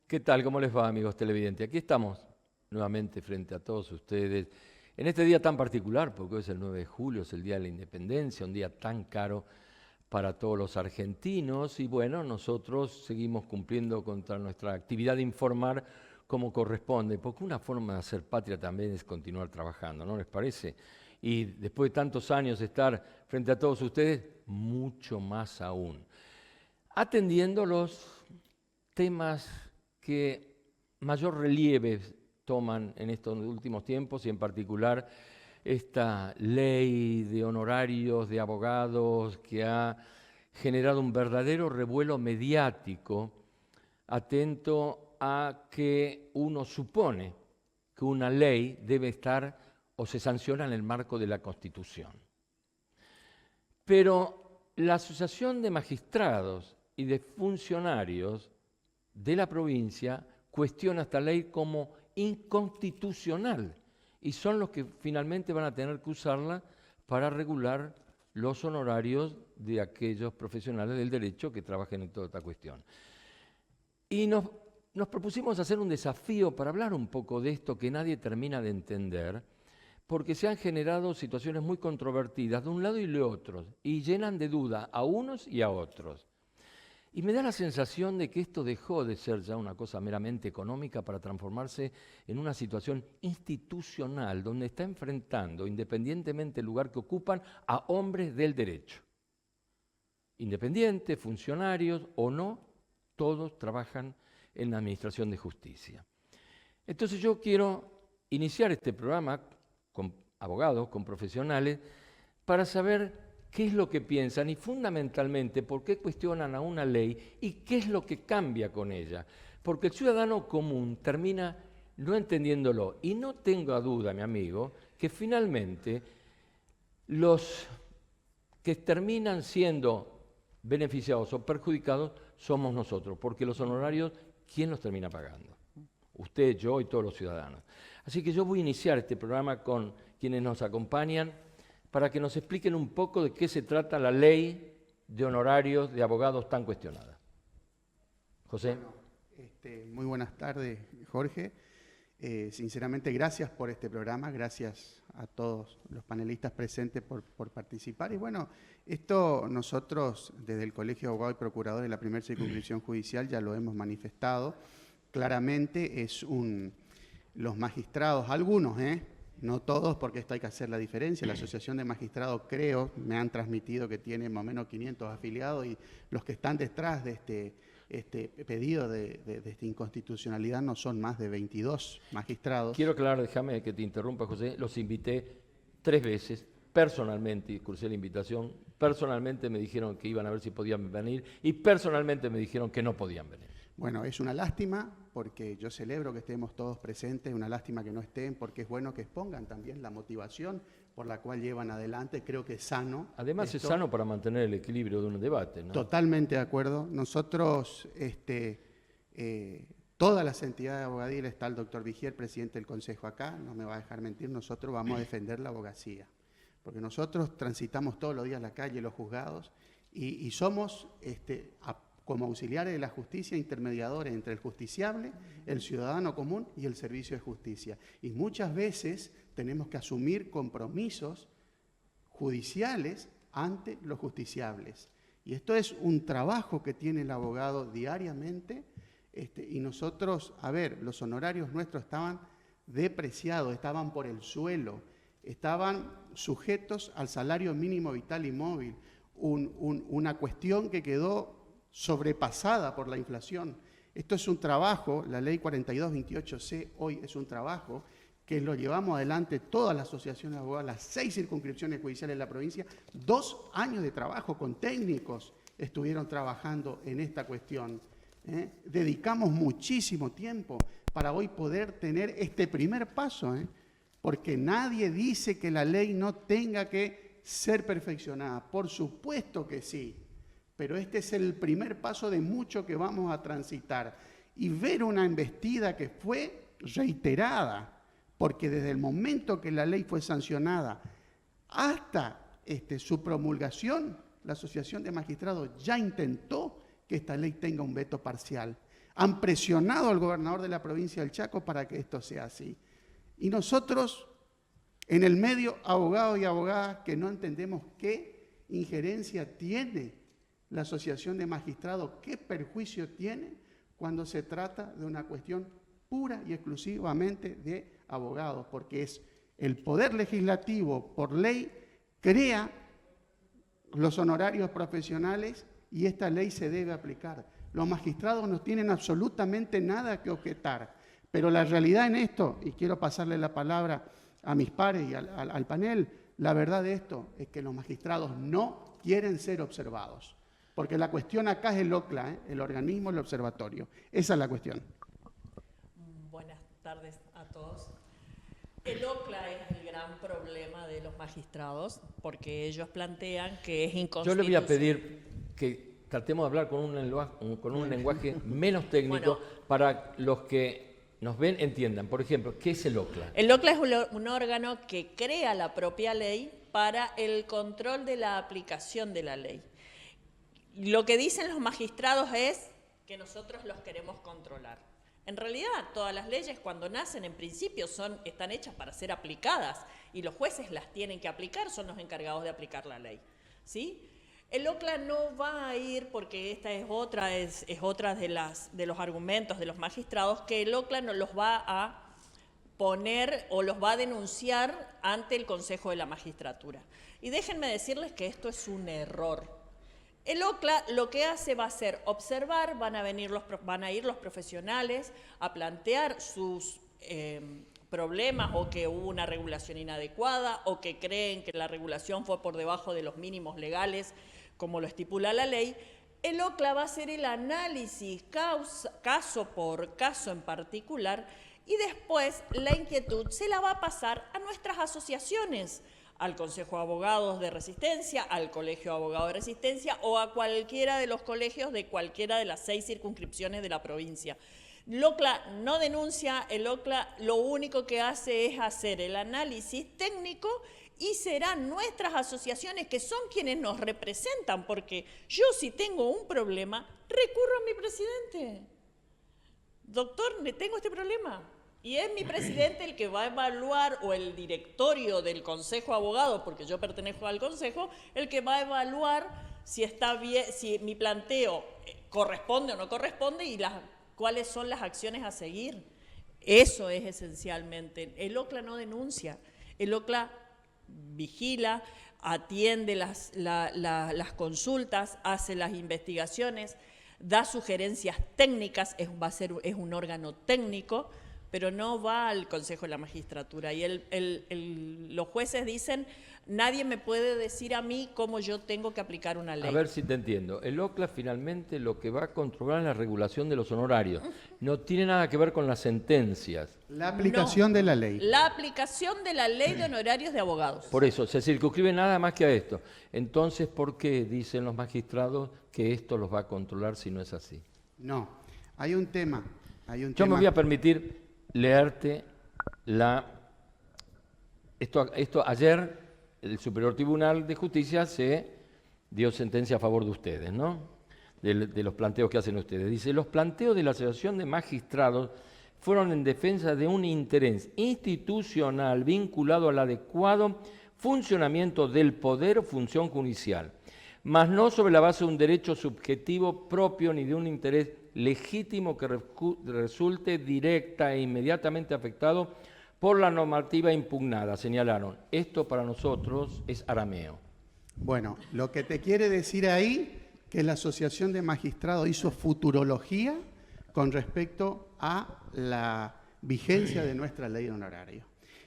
¿Qué tal? ¿Cómo les va, amigos televidentes? Aquí estamos nuevamente frente a todos ustedes en este día tan particular, porque hoy es el 9 de julio, es el Día de la Independencia, un día tan caro para todos los argentinos y bueno, nosotros seguimos cumpliendo con nuestra actividad de informar como corresponde, porque una forma de hacer patria también es continuar trabajando, ¿no les parece? Y después de tantos años de estar frente a todos ustedes, mucho más aún. Atendiendo los temas que mayor relieve toman en estos últimos tiempos y en particular esta ley de honorarios de abogados que ha generado un verdadero revuelo mediático atento a que uno supone que una ley debe estar o se sanciona en el marco de la Constitución. Pero la Asociación de Magistrados y de Funcionarios de la provincia cuestiona esta ley como inconstitucional y son los que finalmente van a tener que usarla para regular los honorarios de aquellos profesionales del derecho que trabajen en toda esta cuestión. Y nos propusimos hacer un desafío para hablar un poco de esto que nadie termina de entender, porque se han generado situaciones muy controvertidas de un lado y de otro, y llenan de duda a unos y a otros. Y me da la sensación de que esto dejó de ser ya una cosa meramente económica para transformarse en una situación institucional donde está enfrentando, independientemente del lugar que ocupan, a hombres del derecho. Independientes, funcionarios o no, todos trabajan en la Administración de Justicia. Entonces yo quiero iniciar este programa con abogados, con profesionales, para saber qué es lo que piensan y fundamentalmente por qué cuestionan a una ley y qué es lo que cambia con ella. Porque el ciudadano común termina no entendiéndolo. Y no tengo duda, mi amigo, que finalmente los que terminan siendo beneficiados o perjudicados somos nosotros. Porque los honorarios, ¿quién los termina pagando? Usted, yo y todos los ciudadanos. Así que yo voy a iniciar este programa con quienes nos acompañan para que nos expliquen un poco de qué se trata la ley de honorarios de abogados tan cuestionada. José. Bueno, muy buenas tardes, Jorge. Sinceramente, gracias por este programa, gracias a todos los panelistas presentes por participar. Y bueno, esto nosotros desde el Colegio de Abogados y Procuradores de la Primera Circunscripción Judicial ya lo hemos manifestado. Claramente los magistrados, algunos, no todos, porque esto hay que hacer la diferencia. La Asociación de Magistrados, creo, me han transmitido que tiene más o menos 500 afiliados y los que están detrás de este pedido de esta inconstitucionalidad no son más de 22 magistrados. Quiero aclarar, déjame que te interrumpa, José, los invité 3 veces, personalmente, cursé la invitación, personalmente me dijeron que iban a ver si podían venir y personalmente me dijeron que no podían venir. Bueno, es una lástima porque yo celebro que estemos todos presentes, una lástima que no estén porque es bueno que expongan también la motivación por la cual llevan adelante, creo que es sano. Además es sano para mantener el equilibrio de un debate, ¿no? Totalmente de acuerdo. Nosotros, todas las entidades abogadiles, está el doctor Vigier, presidente del Consejo acá, no me va a dejar mentir, nosotros vamos a defender la abogacía, porque nosotros transitamos todos los días la calle, los juzgados, y somos como auxiliares de la justicia, intermediadores entre el justiciable, el ciudadano común y el servicio de justicia. Y muchas veces tenemos que asumir compromisos judiciales ante los justiciables. Y esto es un trabajo que tiene el abogado diariamente, y nosotros, los honorarios nuestros estaban depreciados, estaban por el suelo, estaban sujetos al salario mínimo vital y móvil, una cuestión que quedó sobrepasada por la inflación. Esto es un trabajo, la ley 4228C hoy es un trabajo que lo llevamos adelante todas las asociaciones de abogados, las 6 circunscripciones judiciales de la provincia, 2 años de trabajo con técnicos estuvieron trabajando en esta cuestión. Dedicamos muchísimo tiempo para hoy poder tener este primer paso, porque nadie dice que la ley no tenga que ser perfeccionada, por supuesto que sí. Pero este es el primer paso de mucho que vamos a transitar. Y ver una embestida que fue reiterada, porque desde el momento que la ley fue sancionada hasta su promulgación, la Asociación de Magistrados ya intentó que esta ley tenga un veto parcial. han presionado al gobernador de la provincia del Chaco para que esto sea así. Y nosotros, en el medio, abogados y abogadas que no entendemos qué injerencia tiene la Asociación de Magistrados, qué perjuicio tiene cuando se trata de una cuestión pura y exclusivamente de abogados, porque es el Poder Legislativo, por ley, crea los honorarios profesionales y esta ley se debe aplicar. Los magistrados no tienen absolutamente nada que objetar, pero la realidad en esto, y quiero pasarle la palabra a mis pares y al panel, la verdad de esto es que los magistrados no quieren ser observados, porque la cuestión acá es el OCLA, el organismo, el observatorio. Esa es la cuestión. Buenas tardes a todos. El OCLA es el gran problema de los magistrados, porque ellos plantean que es inconstitucional. Yo le voy a pedir que tratemos de hablar con un lenguaje menos técnico, bueno, para los que nos ven entiendan. Por ejemplo, ¿qué es el OCLA? El OCLA es un órgano que crea la propia ley para el control de la aplicación de la ley. Lo que dicen los magistrados es que nosotros los queremos controlar. En realidad, todas las leyes cuando nacen en principio están hechas para ser aplicadas y los jueces las tienen que aplicar, son los encargados de aplicar la ley, ¿sí? El OCLA no va a ir, porque esta es otra de los argumentos de los magistrados, que el OCLA no los va a poner o los va a denunciar ante el Consejo de la Magistratura. Y déjenme decirles que esto es un error. El OCLA lo que hace va a ser observar, van a ir los profesionales a plantear sus problemas, o que hubo una regulación inadecuada, o que creen que la regulación fue por debajo de los mínimos legales, como lo estipula la ley. El OCLA va a hacer el análisis caso por caso en particular, y después la inquietud se la va a pasar a nuestras asociaciones, al Consejo de Abogados de Resistencia, al Colegio de Abogados de Resistencia o a cualquiera de los colegios de cualquiera de las 6 circunscripciones de la provincia. El OCLA no denuncia, el OCLA lo único que hace es hacer el análisis técnico, y serán nuestras asociaciones que son quienes nos representan, porque yo, si tengo un problema, recurro a mi presidente. Doctor, tengo este problema. Y es mi presidente el que va a evaluar, o el directorio del Consejo de Abogados, porque yo pertenezco al Consejo, el que va a evaluar si está bien, si mi planteo corresponde o no corresponde, y cuáles son las acciones a seguir. Eso es esencialmente. El OCLA no denuncia, el OCLA vigila, atiende las consultas, hace las investigaciones, da sugerencias técnicas, es un órgano técnico, pero no va al Consejo de la Magistratura. Y los jueces dicen, nadie me puede decir a mí cómo yo tengo que aplicar una ley. A ver si te entiendo. El OCLA finalmente lo que va a controlar es la regulación de los honorarios. No tiene nada que ver con las sentencias. La aplicación de la ley. La aplicación de la ley de honorarios de abogados. Por eso, se circunscribe nada más que a esto. Entonces, ¿por qué dicen los magistrados que esto los va a controlar si no es así? No, hay un tema. Yo me voy a permitir leerte esto ayer el Superior Tribunal de Justicia se dio sentencia a favor de ustedes, ¿no? De los planteos que hacen ustedes. Dice, los planteos de la Asociación de Magistrados fueron en defensa de un interés institucional vinculado al adecuado funcionamiento del poder o función judicial, mas no sobre la base de un derecho subjetivo propio ni de un interés legítimo que resulte directa e inmediatamente afectado por la normativa impugnada, señalaron. Esto para nosotros es arameo. Bueno, lo que te quiere decir ahí que la Asociación de Magistrados hizo futurología con respecto a la vigencia de nuestra ley de honorarios.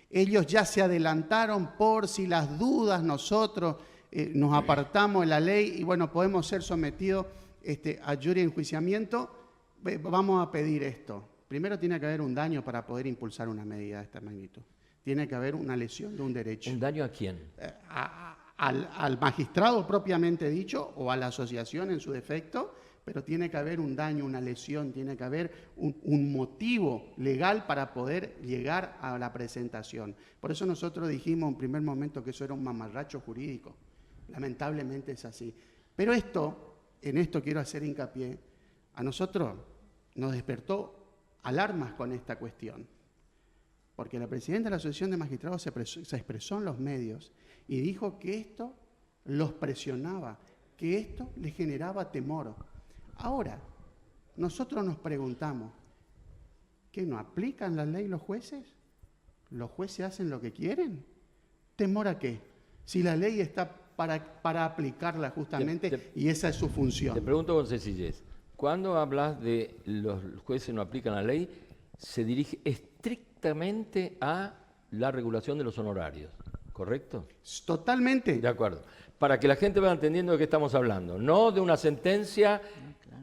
Ellos ya se adelantaron por si las dudas, nosotros nos apartamos de la ley y bueno, podemos ser sometidos a jury de enjuiciamiento. Vamos a pedir esto. Primero tiene que haber un daño para poder impulsar una medida de esta magnitud. Tiene que haber una lesión de un derecho. ¿Un daño a quién? Al magistrado propiamente dicho o a la asociación en su defecto, pero tiene que haber un daño, una lesión, tiene que haber un motivo legal para poder llegar a la presentación. Por eso nosotros dijimos en primer momento que eso era un mamarracho jurídico. Lamentablemente es así. Pero en esto quiero hacer hincapié, a nosotros nos despertó alarmas con esta cuestión, porque la presidenta de la Asociación de Magistrados se expresó en los medios y dijo que esto los presionaba, que esto les generaba temor. Ahora, nosotros nos preguntamos, ¿qué no aplican la ley los jueces? ¿Los jueces hacen lo que quieren? ¿Temor a qué? Si la ley está para aplicarla justamente y esa es su función. Te pregunto con sencillez, cuando hablas de los jueces no aplican la ley, se dirige estrictamente a la regulación de los honorarios, ¿correcto? Totalmente. De acuerdo. Para que la gente vaya entendiendo de qué estamos hablando, no de una sentencia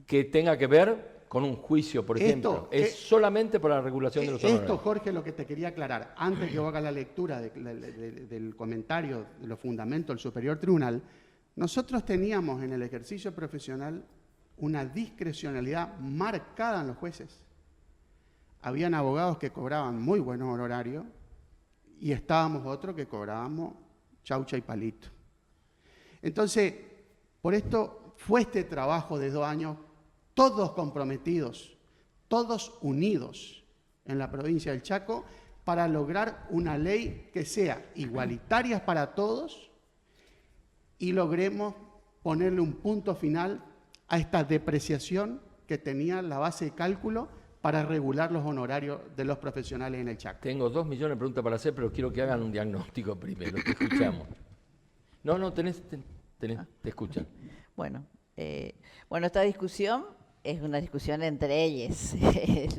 que tenga que ver con un juicio, por ejemplo. Es solamente para la regulación de los honorarios. Esto, Jorge, lo que te quería aclarar, antes que yo haga la lectura del comentario de los fundamentos del Superior Tribunal, nosotros teníamos en el ejercicio profesional una discrecionalidad marcada en los jueces. Habían abogados que cobraban muy buenos honorarios y estábamos otros que cobrábamos chaucha y palito. Entonces, por esto fue este trabajo de 2 años, todos comprometidos, todos unidos en la provincia del Chaco para lograr una ley que sea igualitaria para todos y logremos ponerle un punto final a esta depreciación que tenía la base de cálculo para regular los honorarios de los profesionales en el Chaco. Tengo 2 millones de preguntas para hacer, pero quiero que hagan un diagnóstico primero, te escuchamos. No, te escuchan. Bueno, esta discusión es una discusión entre ellos.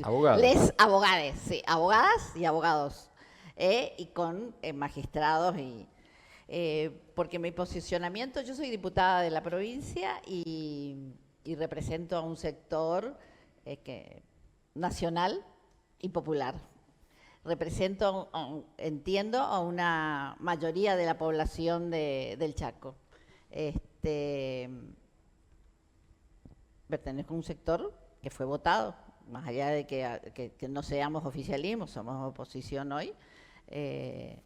Abogados. Les abogades, sí, abogadas y abogados, y con magistrados porque mi posicionamiento, yo soy diputada de la provincia y represento a un sector nacional y popular. Represento, entiendo, a una mayoría de la población del Chaco. Pertenezco a un sector que fue votado, más allá de que no seamos oficialismo, somos oposición hoy,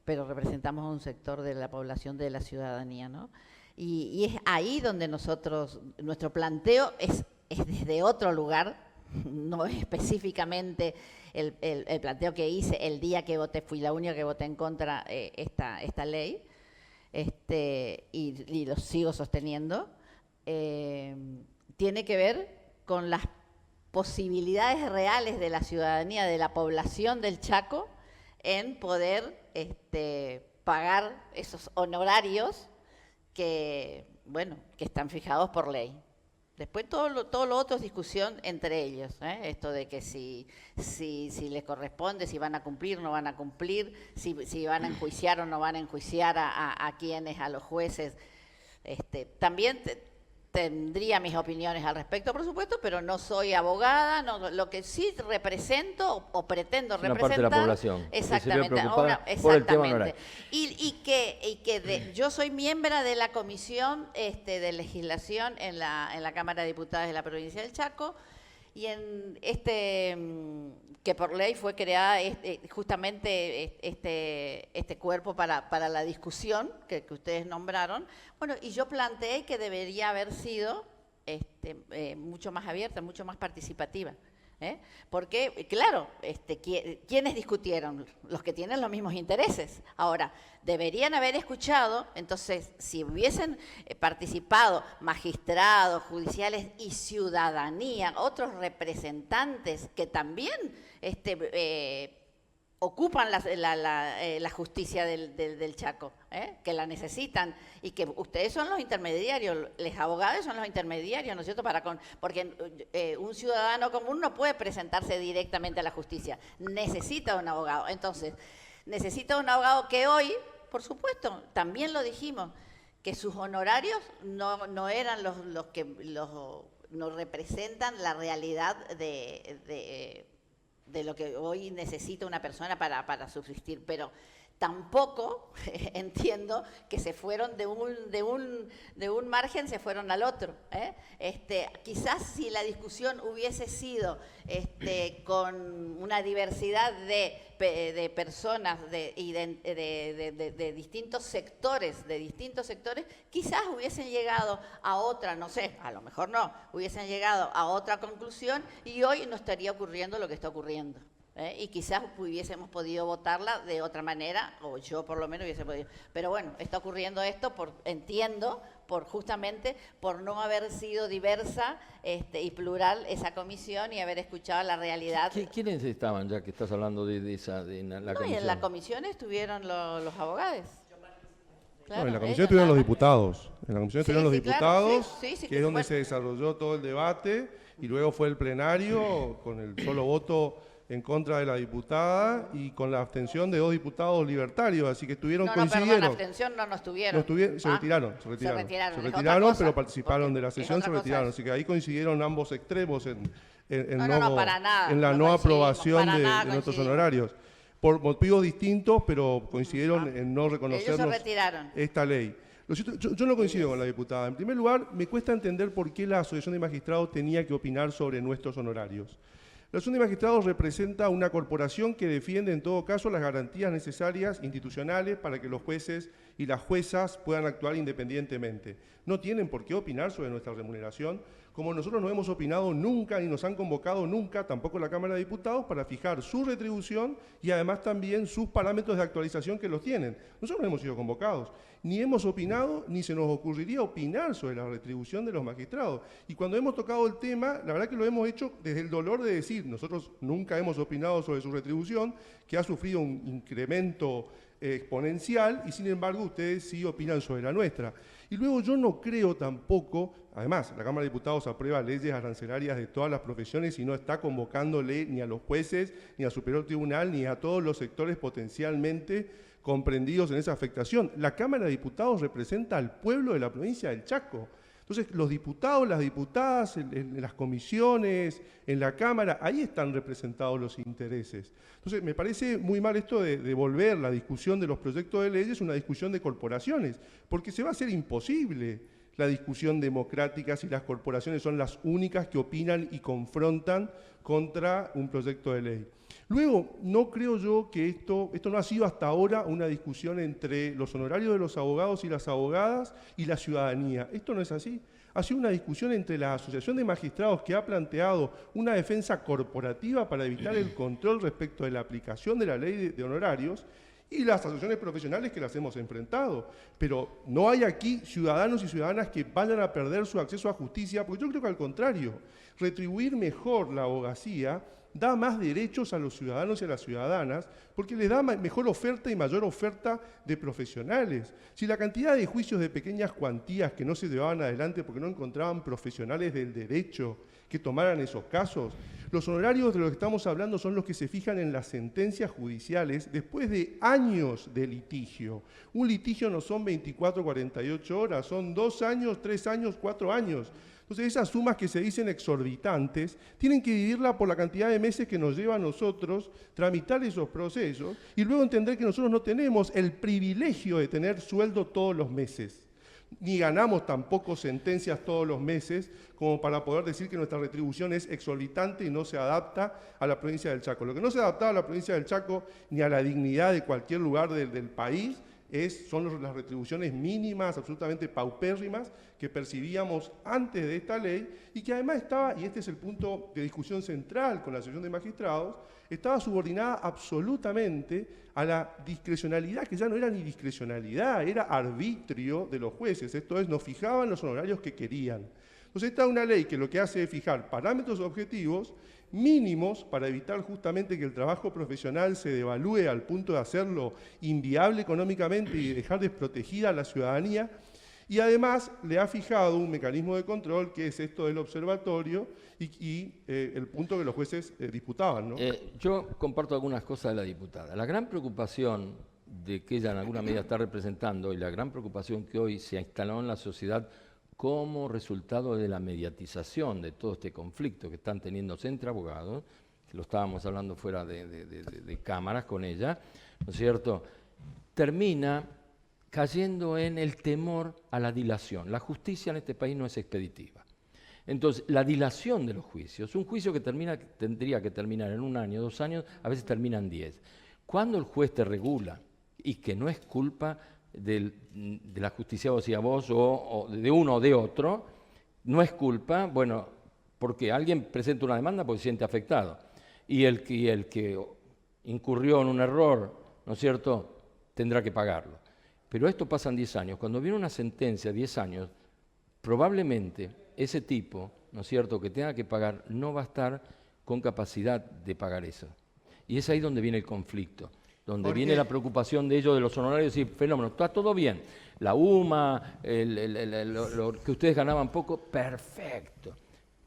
pero representamos a un sector de la población, de la ciudadanía, ¿no? Y es ahí donde nuestro planteo es desde otro lugar, no es específicamente el planteo que hice el día que voté, fui la única que voté en contra esta ley, y lo sigo sosteniendo. Tiene que ver con las posibilidades reales de la ciudadanía, de la población del Chaco, en poder pagar esos honorarios que están fijados por ley. Después todo lo otro es discusión entre ellos, esto de que si les corresponde, si van a cumplir, no van a cumplir, si van a enjuiciar o no van a enjuiciar a quienes, a los jueces. También tendría mis opiniones al respecto, por supuesto, pero no soy abogada, lo que sí represento o pretendo representar. Una parte de la población. Exactamente. Por el tema honorario. Yo soy miembro de la Comisión de Legislación en la Cámara de Diputados de la provincia del Chaco, y en que por ley fue creada justamente este cuerpo para la discusión que ustedes nombraron. Bueno, y yo planteé que debería haber sido mucho más abierta, mucho más participativa. Porque, claro, ¿quiénes discutieron? Los que tienen los mismos intereses. Ahora, deberían haber escuchado, entonces, si hubiesen participado magistrados, judiciales y ciudadanía, otros representantes que también ocupan la justicia del Chaco, que la necesitan, y que ustedes son los intermediarios, los abogados son los intermediarios, ¿no es cierto? Porque un ciudadano común no puede presentarse directamente a la justicia, necesita un abogado. Entonces, necesita un abogado que hoy, por supuesto, también lo dijimos, que sus honorarios no eran los que no representan la realidad de lo que hoy necesita una persona para subsistir, pero Tampoco entiendo que se fueron de un margen, se fueron al otro. Quizás si la discusión hubiese sido con una diversidad de personas y de distintos sectores, quizás hubiesen llegado a otra, no sé, a lo mejor no, hubiesen llegado a otra conclusión y hoy no estaría ocurriendo lo que está ocurriendo. Y quizás hubiésemos podido votarla de otra manera, o yo por lo menos hubiese podido. Pero bueno, está ocurriendo esto, justamente por no haber sido diversa y plural esa comisión y haber escuchado la realidad. ¿Quiénes estaban, ya que estás hablando de la comisión? Y en la comisión estuvieron los abogados. Claro, no, en la comisión estuvieron los diputados. En la comisión estuvieron los diputados, claro, sí, que es donde se desarrolló todo el debate, y luego fue el plenario con el solo voto en contra de la diputada y con la abstención de 2 diputados libertarios, así que estuvieron, coincidieron. Perdón, la abstención no estuvieron. Se retiraron, pero participaron de la sesión, se retiraron, así que ahí coincidieron ambos extremos en la no aprobación de nuestros honorarios. Por motivos distintos, pero coincidieron en no reconocernos esta ley. Yo no coincido con la diputada. En primer lugar, me cuesta entender por qué la Asociación de Magistrados tenía que opinar sobre nuestros honorarios. La Asociación de Magistrados representa una corporación que defiende en todo caso las garantías necesarias institucionales para que los jueces y las juezas puedan actuar independientemente. No tienen por qué opinar sobre nuestra remuneración, como nosotros no hemos opinado nunca ni nos han convocado nunca, tampoco la Cámara de Diputados, para fijar su retribución y además también sus parámetros de actualización que los tienen. Nosotros no hemos sido convocados, ni hemos opinado, ni se nos ocurriría opinar sobre la retribución de los magistrados. Y cuando hemos tocado el tema, la verdad que lo hemos hecho desde el dolor de decir, nosotros nunca hemos opinado sobre su retribución, que ha sufrido un incremento exponencial, y sin embargo ustedes sí opinan sobre la nuestra. Y luego yo no creo tampoco, además la Cámara de Diputados aprueba leyes arancelarias de todas las profesiones y no está convocándole ni a los jueces, ni al Superior Tribunal, ni a todos los sectores potencialmente comprendidos en esa afectación. La Cámara de Diputados representa al pueblo de la provincia del Chaco. Entonces, los diputados, las diputadas, en las comisiones, en la Cámara, ahí están representados los intereses. Entonces, me parece muy mal esto de volver la discusión de los proyectos de leyes una discusión de corporaciones, porque se va a hacer imposible la discusión democrática si las corporaciones son las únicas que opinan y confrontan contra un proyecto de ley. Luego, no creo yo que esto no ha sido hasta ahora una discusión entre los honorarios de los abogados y las abogadas y la ciudadanía. Esto no es así. Ha sido una discusión entre la Asociación de Magistrados, que ha planteado una defensa corporativa para evitar el control respecto de la aplicación de la ley de honorarios, y las asociaciones profesionales que las hemos enfrentado. Pero no hay aquí ciudadanos y ciudadanas que vayan a perder su acceso a justicia, porque yo creo que al contrario, retribuir mejor la abogacía da más derechos a los ciudadanos y a las ciudadanas, porque les da mejor oferta y mayor oferta de profesionales. Si la cantidad de juicios de pequeñas cuantías que no se llevaban adelante porque no encontraban profesionales del derecho que tomaran esos casos, los honorarios de los que estamos hablando son los que se fijan en las sentencias judiciales después de años de litigio. Un litigio no son 24 o 48 horas, son 2 años, 3 años, 4 años. Entonces, esas sumas que se dicen exorbitantes, tienen que dividirla por la cantidad de meses que nos lleva a nosotros tramitar esos procesos y luego entender que nosotros no tenemos el privilegio de tener sueldo todos los meses, ni ganamos tampoco sentencias todos los meses como para poder decir que nuestra retribución es exorbitante y no se adapta a la provincia del Chaco. Lo que no se adapta a la provincia del Chaco ni a la dignidad de cualquier lugar del país son las retribuciones mínimas, absolutamente paupérrimas, que percibíamos antes de esta ley y que además estaba, y este es el punto de discusión central con la Asociación de Magistrados, estaba subordinada absolutamente a la discrecionalidad, que ya no era ni discrecionalidad, era arbitrio de los jueces, esto es, nos fijaban los honorarios que querían. Entonces, esta es una ley que lo que hace es fijar parámetros objetivos mínimos para evitar justamente que el trabajo profesional se devalúe al punto de hacerlo inviable económicamente y dejar desprotegida a la ciudadanía, y además le ha fijado un mecanismo de control que es esto del observatorio y el punto que los jueces disputaban, ¿no? Yo comparto algunas cosas de la diputada. La gran preocupación de que ella en alguna medida está representando y la gran preocupación que hoy se ha instalado en la sociedad como resultado de la mediatización de todo este conflicto que están teniendo entre abogados, que lo estábamos hablando fuera de cámaras con ella, ¿no es cierto? termina cayendo en el temor a la dilación. La justicia en este país no es expeditiva. Entonces, la dilación de los juicios, un juicio que tendría que terminar en 1 año, 2 años, a veces termina en 10. Cuando el juez te regula, y que no es culpa de la justicia, o sea, vos o de uno o de otro, no es culpa, bueno, porque alguien presenta una demanda porque se siente afectado. Y el que incurrió en un error, ¿no es cierto?, tendrá que pagarlo. Pero esto pasa en 10 años. Cuando viene una sentencia de 10 años, probablemente ese tipo, ¿no es cierto?, que tenga que pagar, no va a estar con capacidad de pagar eso. Y es ahí donde viene el conflicto, donde viene la preocupación de ellos, de los honorarios, y fenómeno, está todo bien. La UMA, lo que ustedes ganaban poco, perfecto.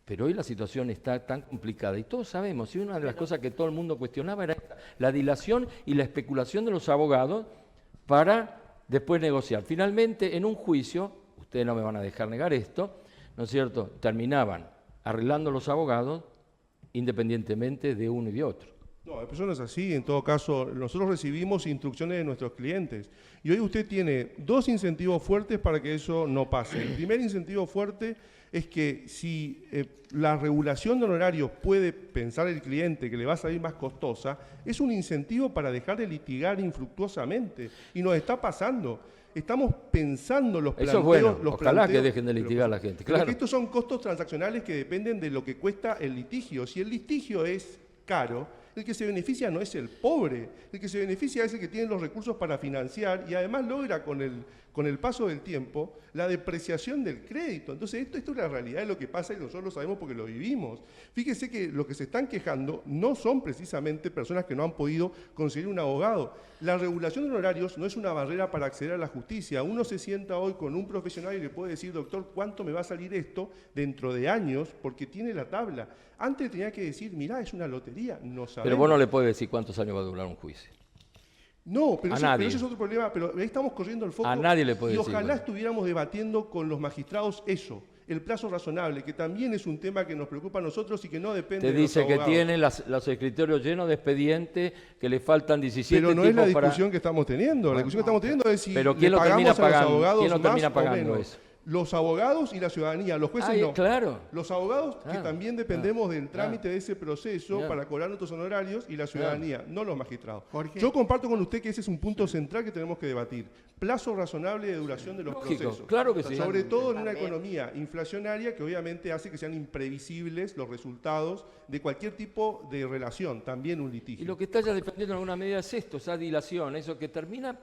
Pero hoy la situación está tan complicada y todos sabemos, y una de las cosas que todo el mundo cuestionaba era la dilación y la especulación de los abogados para después negociar. Finalmente, en un juicio, ustedes no me van a dejar negar esto, ¿no es cierto?, terminaban arreglando los abogados independientemente de uno y de otro. No, eso no es así. En todo caso, nosotros recibimos instrucciones de nuestros clientes. Y hoy usted tiene 2 incentivos fuertes para que eso no pase. El primer incentivo fuerte es que si la regulación de honorarios puede pensar el cliente que le va a salir más costosa, es un incentivo para dejar de litigar infructuosamente. Y nos está pasando. Estamos pensando los planteos. Eso es bueno, ojalá que dejen de litigar a la gente. Claro. Porque estos son costos transaccionales que dependen de lo que cuesta el litigio. Si el litigio es caro, el que se beneficia no es el pobre, el que se beneficia es el que tiene los recursos para financiar y además logra con el paso del tiempo la depreciación del crédito. Entonces esto es la realidad de lo que pasa y nosotros lo sabemos porque lo vivimos. Fíjese que los que se están quejando no son precisamente personas que no han podido conseguir un abogado. La regulación de honorarios no es una barrera para acceder a la justicia. Uno se sienta hoy con un profesional y le puede decir, doctor, ¿cuánto me va a salir esto dentro de años? Porque tiene la tabla. Antes tenía que decir, mirá, es una lotería, no sabemos. Pero vos no le podés decir cuántos años va a durar un juicio. No, pero ese es otro problema, pero ahí estamos corriendo el foco. A nadie le puede decir. Y ojalá estuviéramos debatiendo con los magistrados eso, el plazo razonable, que también es un tema que nos preocupa a nosotros y que no depende de los abogados. Te dice que tienen los escritorios llenos de expedientes, que le faltan 17 tipos. Pero no es la discusión que estamos teniendo. La discusión que estamos teniendo es si pero ¿quién lo termina pagando? ¿Quién lo termina pagando eso? Los abogados y la ciudadanía, los jueces no. Claro. Los abogados que también dependemos del trámite de ese proceso para cobrar nuestros honorarios y la ciudadanía, no los magistrados. Jorge. Yo comparto con usted que ese es un punto central que tenemos que debatir. Plazo razonable de duración de los procesos. Claro que sí. Sobre todo en una economía inflacionaria que obviamente hace que sean imprevisibles los resultados de cualquier tipo de relación, también un litigio. Y lo que está ya defendiendo en alguna medida es esto, esa dilación, eso que termina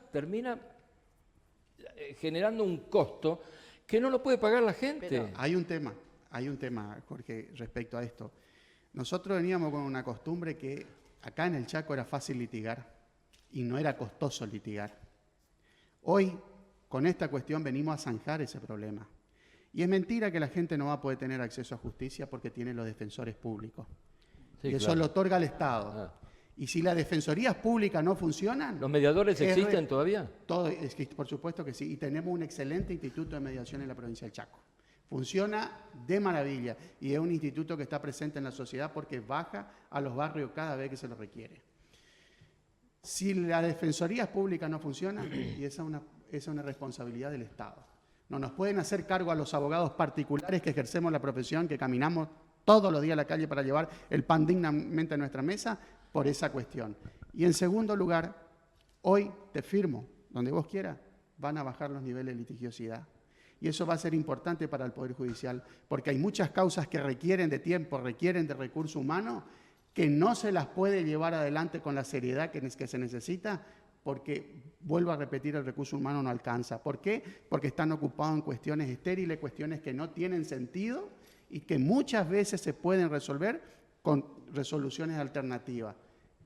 generando un costo que no lo puede pagar la gente. Pero hay un tema, Jorge, respecto a esto. Nosotros veníamos con una costumbre que acá en el Chaco era fácil litigar y no era costoso litigar. Hoy, con esta cuestión, venimos a zanjar ese problema. Y es mentira que la gente no va a poder tener acceso a justicia porque tiene los defensores públicos. Sí, y eso lo otorga el Estado. Y si las defensorías públicas no funcionan... ¿Los mediadores existen todavía? Todo, por supuesto que sí. Y tenemos un excelente instituto de mediación en la provincia del Chaco. Funciona de maravilla. Y es un instituto que está presente en la sociedad porque baja a los barrios cada vez que se lo requiere. Si las defensorías públicas no funcionan, y esa es una responsabilidad del Estado. No nos pueden hacer cargo a los abogados particulares que ejercemos la profesión, que caminamos todos los días a la calle para llevar el pan dignamente a nuestra mesa, por esa cuestión. Y en segundo lugar, hoy te firmo, donde vos quieras, van a bajar los niveles de litigiosidad. Y eso va a ser importante para el Poder Judicial, porque hay muchas causas que requieren de tiempo, requieren de recurso humano, que no se las puede llevar adelante con la seriedad que se necesita, porque, vuelvo a repetir, el recurso humano no alcanza. ¿Por qué? Porque están ocupados en cuestiones estériles, cuestiones que no tienen sentido y que muchas veces se pueden resolver con resoluciones alternativas.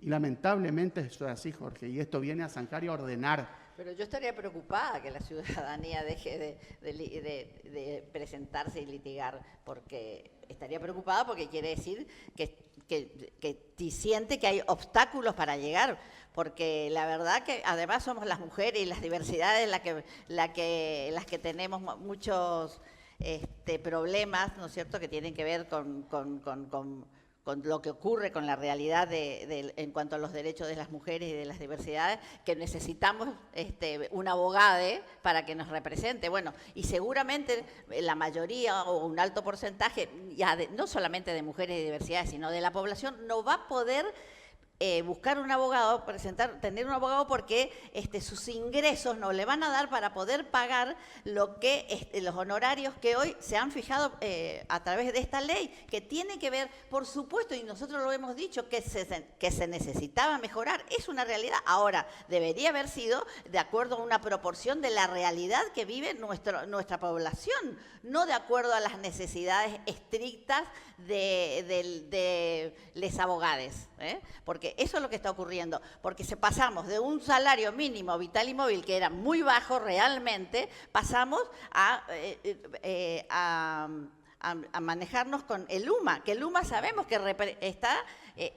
Y lamentablemente esto es así, Jorge, y esto viene a zanjar y a ordenar. Pero yo estaría preocupada que la ciudadanía deje de presentarse y litigar, porque estaría preocupada porque quiere decir que siente que hay obstáculos para llegar, porque la verdad que además somos las mujeres y las diversidades las que tenemos muchos problemas, ¿no es cierto?, que tienen que ver con lo que ocurre con la realidad en cuanto a los derechos de las mujeres y de las diversidades, que necesitamos un abogado para que nos represente. Bueno, y seguramente la mayoría o un alto porcentaje, ya no solamente de mujeres y diversidades, sino de la población, no va a poder buscar un abogado, tener un abogado porque sus ingresos no le van a dar para poder pagar lo que los honorarios que hoy se han fijado a través de esta ley, que tiene que ver, por supuesto, y nosotros lo hemos dicho, que se necesitaba mejorar. Es una realidad. Ahora, debería haber sido de acuerdo a una proporción de la realidad que vive nuestra población, no de acuerdo a las necesidades estrictas de les abogados, porque eso es lo que está ocurriendo, porque pasamos de un salario mínimo vital y móvil que era muy bajo realmente, pasamos a manejarnos con el UMA, que el UMA sabemos que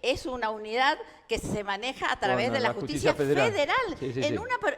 es una unidad que se maneja a través de la justicia federal. Sí,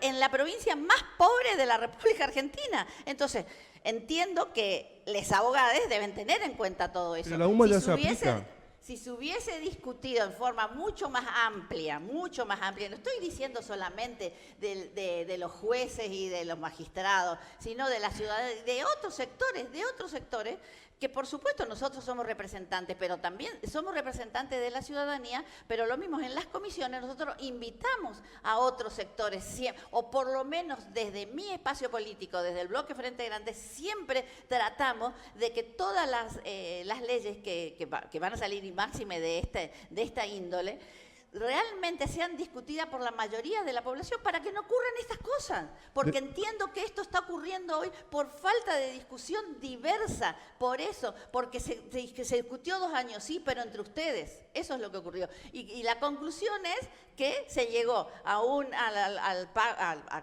en la provincia más pobre de la República Argentina. Entonces, entiendo que los abogados deben tener en cuenta todo eso. Pero la UMA ya se aplica. Si se hubiese discutido en forma mucho más amplia, no estoy diciendo solamente de los jueces y de los magistrados, sino de la ciudadanía, de otros sectores, que por supuesto nosotros somos representantes, pero también somos representantes de la ciudadanía, pero lo mismo en las comisiones nosotros invitamos a otros sectores, o por lo menos desde mi espacio político, desde el Bloque Frente Grande, siempre tratamos de que todas las leyes que van a salir y máxime de esta índole, realmente sean discutidas por la mayoría de la población para que no ocurran estas cosas. Porque entiendo que esto está ocurriendo hoy por falta de discusión diversa, por eso, porque se discutió 2 años, sí, pero entre ustedes. Eso es lo que ocurrió. Y la conclusión es que se llegó a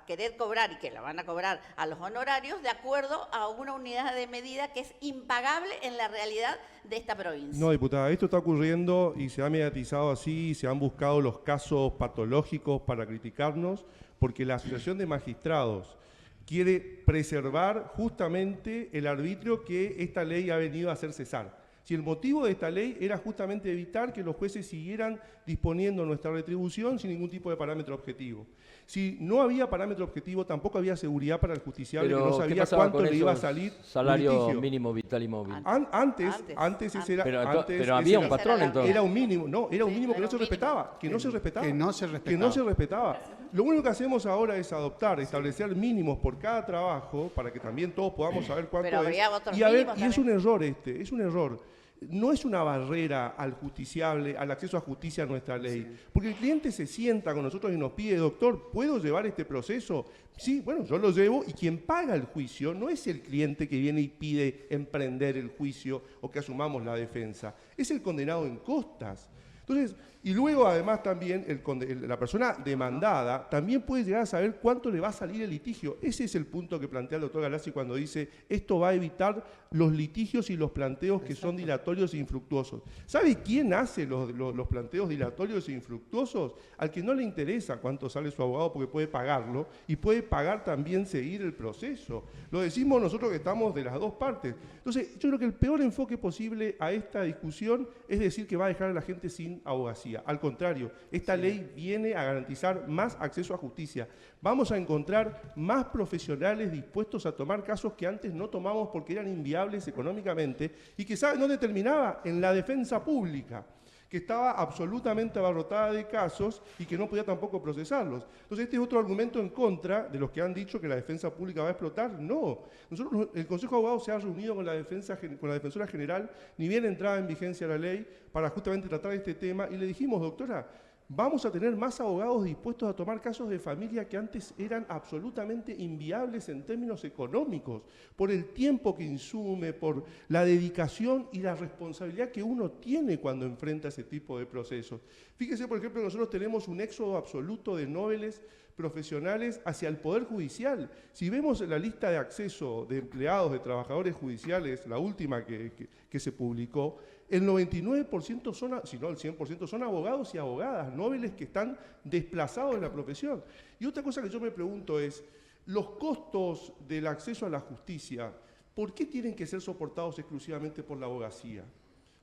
querer cobrar, y que la van a cobrar a los honorarios, de acuerdo a una unidad de medida que es impagable en la realidad de esta provincia. No, diputada, esto está ocurriendo y se ha mediatizado así, se han buscado los casos patológicos para criticarnos, porque la Asociación de Magistrados quiere preservar justamente el arbitrio que esta ley ha venido a hacer cesar. Si el motivo de esta ley era justamente evitar que los jueces siguieran disponiendo nuestra retribución sin ningún tipo de parámetro objetivo. Si no había parámetro objetivo, tampoco había seguridad para el justiciable, que no sabía cuánto le iba a salir salario litigio. Mínimo vital y móvil. Antes ese era... Pero había un patrón entonces. Era un mínimo, no, era un mínimo que no se respetaba. Que no se respetaba. Lo único que hacemos ahora es establecer mínimos por cada trabajo, para que también todos podamos saber cuánto es. Y es un error es un error. No es una barrera al justiciable, al acceso a justicia a nuestra ley. Sí. Porque el cliente se sienta con nosotros y nos pide, doctor, ¿puedo llevar este proceso? Sí, bueno, yo lo llevo, y quien paga el juicio no es el cliente que viene y pide emprender el juicio o que asumamos la defensa, es el condenado en costas. Entonces, y luego además también la persona demandada también puede llegar a saber cuánto le va a salir el litigio. Ese es el punto que plantea el doctor Galassi cuando dice esto va a evitar los litigios y los planteos que son dilatorios e infructuosos. ¿Sabe quién hace los planteos dilatorios e infructuosos? Al que no le interesa cuánto sale su abogado porque puede pagarlo y puede pagar también seguir el proceso. Lo decimos nosotros que estamos de las dos partes. Entonces, yo creo que el peor enfoque posible a esta discusión es decir que va a dejar a la gente sin abogacía. Al contrario, esta ley viene a garantizar más acceso a justicia. Vamos a encontrar más profesionales dispuestos a tomar casos que antes no tomamos porque eran inviables económicamente y que ¿saben dónde terminaba? En la defensa pública, que estaba absolutamente abarrotada de casos y que no podía tampoco procesarlos. Entonces, este es otro argumento en contra de los que han dicho que la defensa pública va a explotar. No, nosotros, el Consejo de Abogados se ha reunido con la Defensora General, ni bien entrada en vigencia la ley, para justamente tratar este tema, y le dijimos, doctora, vamos a tener más abogados dispuestos a tomar casos de familia que antes eran absolutamente inviables en términos económicos, por el tiempo que insume, por la dedicación y la responsabilidad que uno tiene cuando enfrenta ese tipo de procesos. Fíjese, por ejemplo, nosotros tenemos un éxodo absoluto de nobles profesionales hacia el Poder Judicial. Si vemos la lista de acceso de empleados, de trabajadores judiciales, la última que se publicó, el 99% si no el 100% son abogados y abogadas, nobles que están desplazados de la profesión. Y otra cosa que yo me pregunto es, los costos del acceso a la justicia, ¿por qué tienen que ser soportados exclusivamente por la abogacía?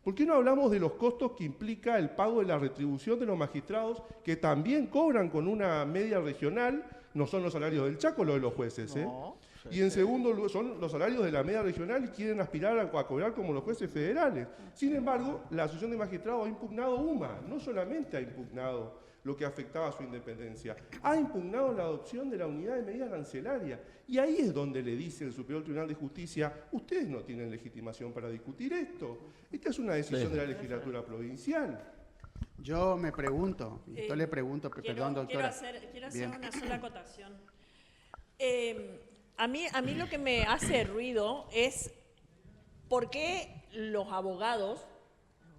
¿Por qué no hablamos de los costos que implica el pago de la retribución de los magistrados que también cobran con una media regional? No son los salarios del Chaco lo de los jueces, ¿eh? No, y en segundo lugar son los salarios de la media regional y quieren aspirar a cobrar como los jueces federales. Sin embargo, la Asociación de Magistrados ha impugnado UMA, no solamente ha impugnado lo que afectaba a su independencia, ha impugnado la adopción de la unidad de medida arancelaria. Y ahí es donde le dice el Superior Tribunal de Justicia, ustedes no tienen legitimación para discutir esto. Esta es una decisión de la legislatura provincial. Yo me pregunto, yo le pregunto, perdón, doctora. Quiero hacer una sola acotación. A mí lo que me hace ruido es por qué los abogados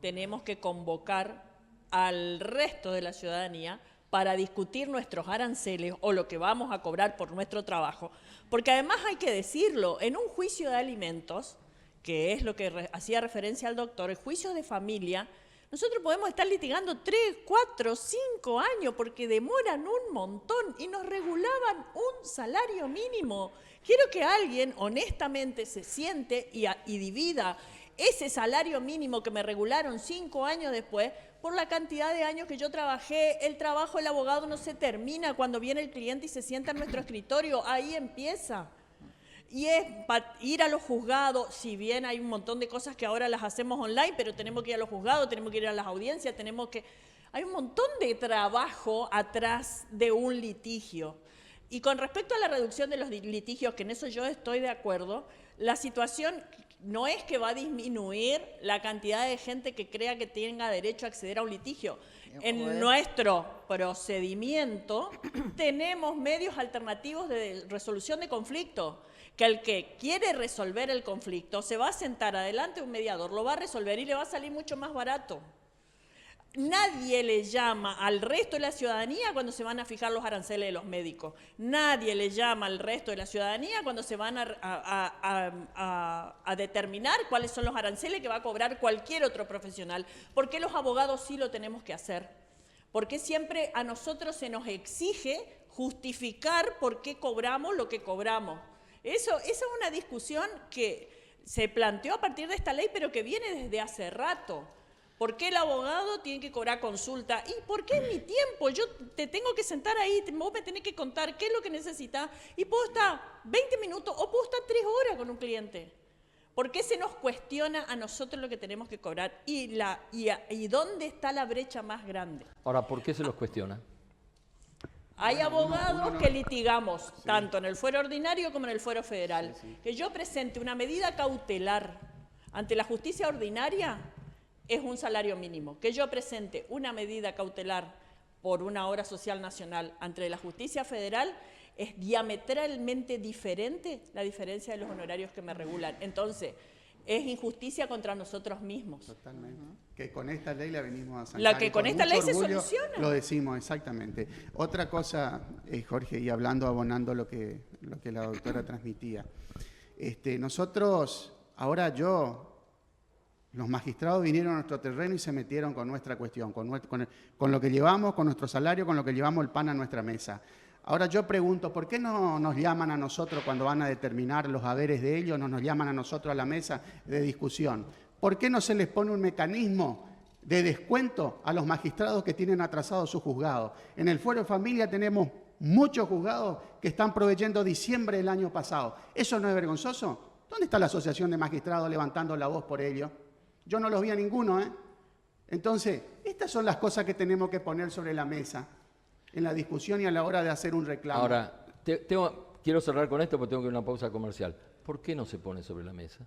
tenemos que convocar al resto de la ciudadanía para discutir nuestros aranceles o lo que vamos a cobrar por nuestro trabajo. Porque además hay que decirlo, en un juicio de alimentos, que es lo que hacía referencia al doctor, el juicio de familia, nosotros podemos estar litigando 3, 4, 5 años porque demoran un montón y nos regulaban un salario mínimo. Quiero que alguien honestamente se siente y divida ese salario mínimo que me regularon 5 años después por la cantidad de años que yo trabajé. El trabajo del abogado no se termina cuando viene el cliente y se sienta en nuestro escritorio, ahí empieza. Y es ir a los juzgados, si bien hay un montón de cosas que ahora las hacemos online, pero tenemos que ir a los juzgados, tenemos que ir a las audiencias, hay un montón de trabajo atrás de un litigio. Y con respecto a la reducción de los litigios, que en eso yo estoy de acuerdo, la situación no es que va a disminuir la cantidad de gente que crea que tenga derecho a acceder a un litigio. En nuestro procedimiento tenemos medios alternativos de resolución de conflicto, que el que quiere resolver el conflicto se va a sentar adelante de un mediador, lo va a resolver y le va a salir mucho más barato. Nadie le llama al resto de la ciudadanía cuando se van a fijar los aranceles de los médicos. Nadie le llama al resto de la ciudadanía cuando se van a determinar cuáles son los aranceles que va a cobrar cualquier otro profesional. ¿Por qué los abogados sí lo tenemos que hacer? Porque siempre a nosotros se nos exige justificar por qué cobramos lo que cobramos. Esa es una discusión que se planteó a partir de esta ley, pero que viene desde hace rato. ¿Por qué el abogado tiene que cobrar consulta? ¿Y por qué en mi tiempo? Yo te tengo que sentar ahí, vos me tenés que contar qué es lo que necesitas y puedo estar 20 minutos o puedo estar 3 horas con un cliente. ¿Por qué se nos cuestiona a nosotros lo que tenemos que cobrar? ¿Y dónde está la brecha más grande? Ahora, ¿por qué se los cuestiona? Hay abogados que litigamos, tanto en el fuero ordinario como en el fuero federal. Que yo presente una medida cautelar ante la justicia ordinaria es un salario mínimo. Que yo presente una medida cautelar por una obra social nacional ante la justicia federal es diametralmente diferente la diferencia de los honorarios que me regulan. Entonces, es injusticia contra nosotros mismos. Totalmente. Que con esta ley la venimos a sacar. La que con esta ley se soluciona. Lo decimos, exactamente. Otra cosa, Jorge, y abonando lo que la doctora transmitía. Nosotros, los magistrados vinieron a nuestro terreno y se metieron con nuestra cuestión, con lo que llevamos, con nuestro salario, con lo que llevamos el pan a nuestra mesa. Ahora yo pregunto, ¿por qué no nos llaman a nosotros cuando van a determinar los haberes de ellos, no nos llaman a nosotros a la mesa de discusión? ¿Por qué no se les pone un mecanismo de descuento a los magistrados que tienen atrasados sus juzgados? En el fuero de familia tenemos muchos juzgados que están proveyendo diciembre del año pasado. ¿Eso no es vergonzoso? ¿Dónde está la Asociación de Magistrados levantando la voz por ello? Yo no los vi a ninguno, ¿eh? Entonces, estas son las cosas que tenemos que poner sobre la mesa en la discusión y a la hora de hacer un reclamo. Ahora, quiero cerrar con esto porque tengo que ir a una pausa comercial. ¿Por qué no se pone sobre la mesa?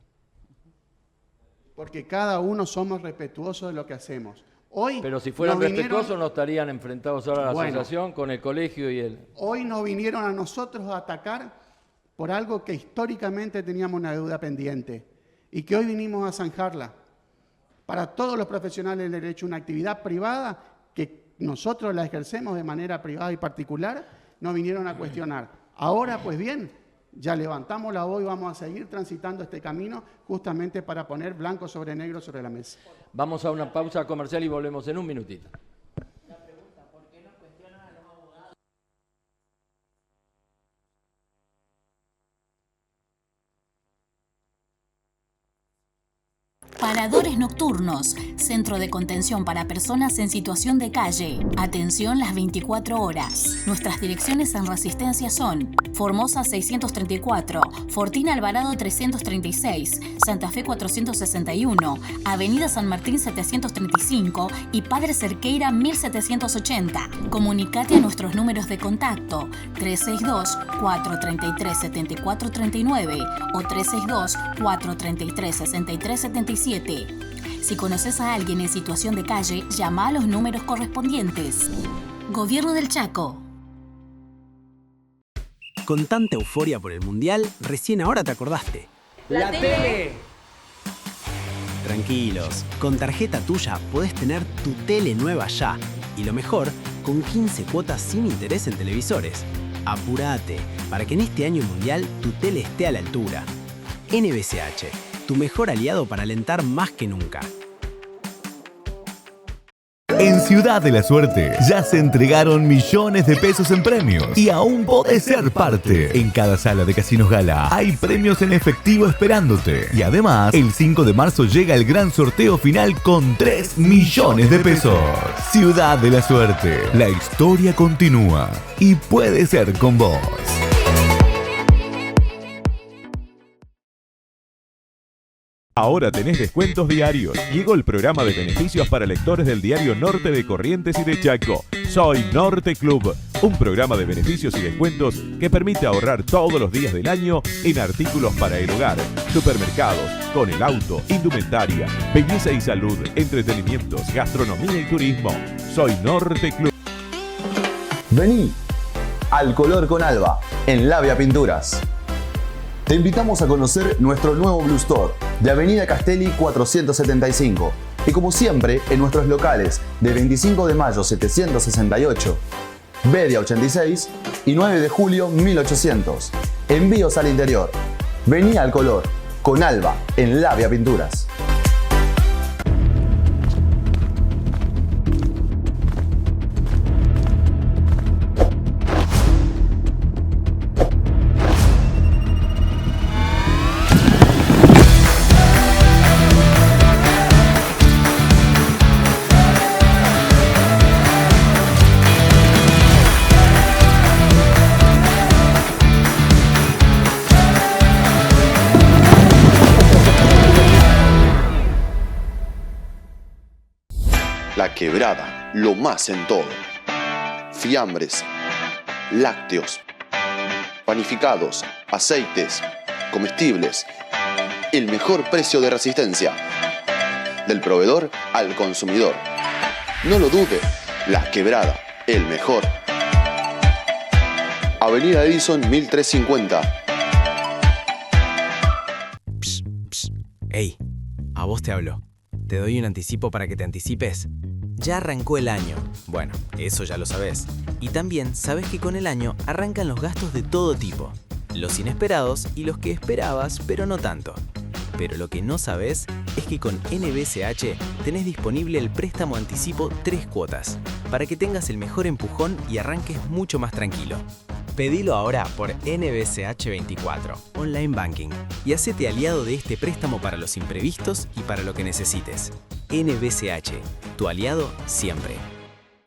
Porque cada uno somos respetuosos de lo que hacemos. Hoy pero si fueran respetuosos no estarían enfrentados ahora a la asociación con el colegio y el... Hoy nos vinieron a nosotros a atacar por algo que históricamente teníamos una deuda pendiente y que hoy vinimos a zanjarla. Para todos los profesionales del derecho, una actividad privada que nosotros la ejercemos de manera privada y particular, nos vinieron a cuestionar. Ahora, pues bien, ya levantamos la voz y vamos a seguir transitando este camino justamente para poner blanco sobre negro sobre la mesa. Vamos a una pausa comercial y volvemos en un minutito. La pregunta, ¿por qué no cuestionan a los abogados? Paradores nocturnos, centro de contención para personas en situación de calle. Atención las 24 horas. Nuestras direcciones en Resistencia son Formosa 634, Fortina Alvarado 336, Santa Fe 461, Avenida San Martín 735 y Padre Cerqueira 1780. Comunicate a nuestros números de contacto 362-433-7439 o 362-433-6377. Si conoces a alguien en situación de calle, llama a los números correspondientes. Gobierno del Chaco. Con tanta euforia por el Mundial, recién ahora te acordaste. ¡La tele! Tranquilos, con tarjeta tuya podés tener tu tele nueva ya. Y lo mejor, con 15 cuotas sin interés en televisores. Apurate, para que en este año mundial tu tele esté a la altura. NBCH, tu mejor aliado para alentar más que nunca. En Ciudad de la Suerte ya se entregaron millones de pesos en premios y aún podés ser parte. En cada sala de Casinos Gala hay premios en efectivo esperándote. Y además, el 5 de marzo llega el gran sorteo final con 3 millones de pesos. Ciudad de la Suerte, la historia continúa y puede ser con vos. Ahora tenés descuentos diarios. Llegó el programa de beneficios para lectores del diario Norte de Corrientes y de Chaco. Soy Norte Club, un programa de beneficios y descuentos que permite ahorrar todos los días del año en artículos para el hogar, supermercados, con el auto, indumentaria, belleza y salud, entretenimientos, gastronomía y turismo. Soy Norte Club. Vení al color con Alba, en Labia Pinturas. Te invitamos a conocer nuestro nuevo Blue Store de Avenida Castelli 475 y como siempre en nuestros locales de 25 de mayo 768, Bedia 86 y 9 de julio 1800. Envíos al interior. Vení al color con Alba en Labia Pinturas. La Quebrada, lo más en todo. Fiambres, lácteos, panificados, aceites, comestibles. El mejor precio de Resistencia. Del proveedor al consumidor. No lo dude, La Quebrada, el mejor. Avenida Edison 1350. Ey, a vos te hablo. Te doy un anticipo para que te anticipes. Ya arrancó el año. Bueno, eso ya lo sabés. Y también sabés que con el año arrancan los gastos de todo tipo. Los inesperados y los que esperabas, pero no tanto. Pero lo que no sabés es que con NBCH tenés disponible el préstamo anticipo 3 cuotas, para que tengas el mejor empujón y arranques mucho más tranquilo. Pedilo ahora por NBCH24, Online Banking, y hacete aliado de este préstamo para los imprevistos y para lo que necesites. NBCH, tu aliado siempre.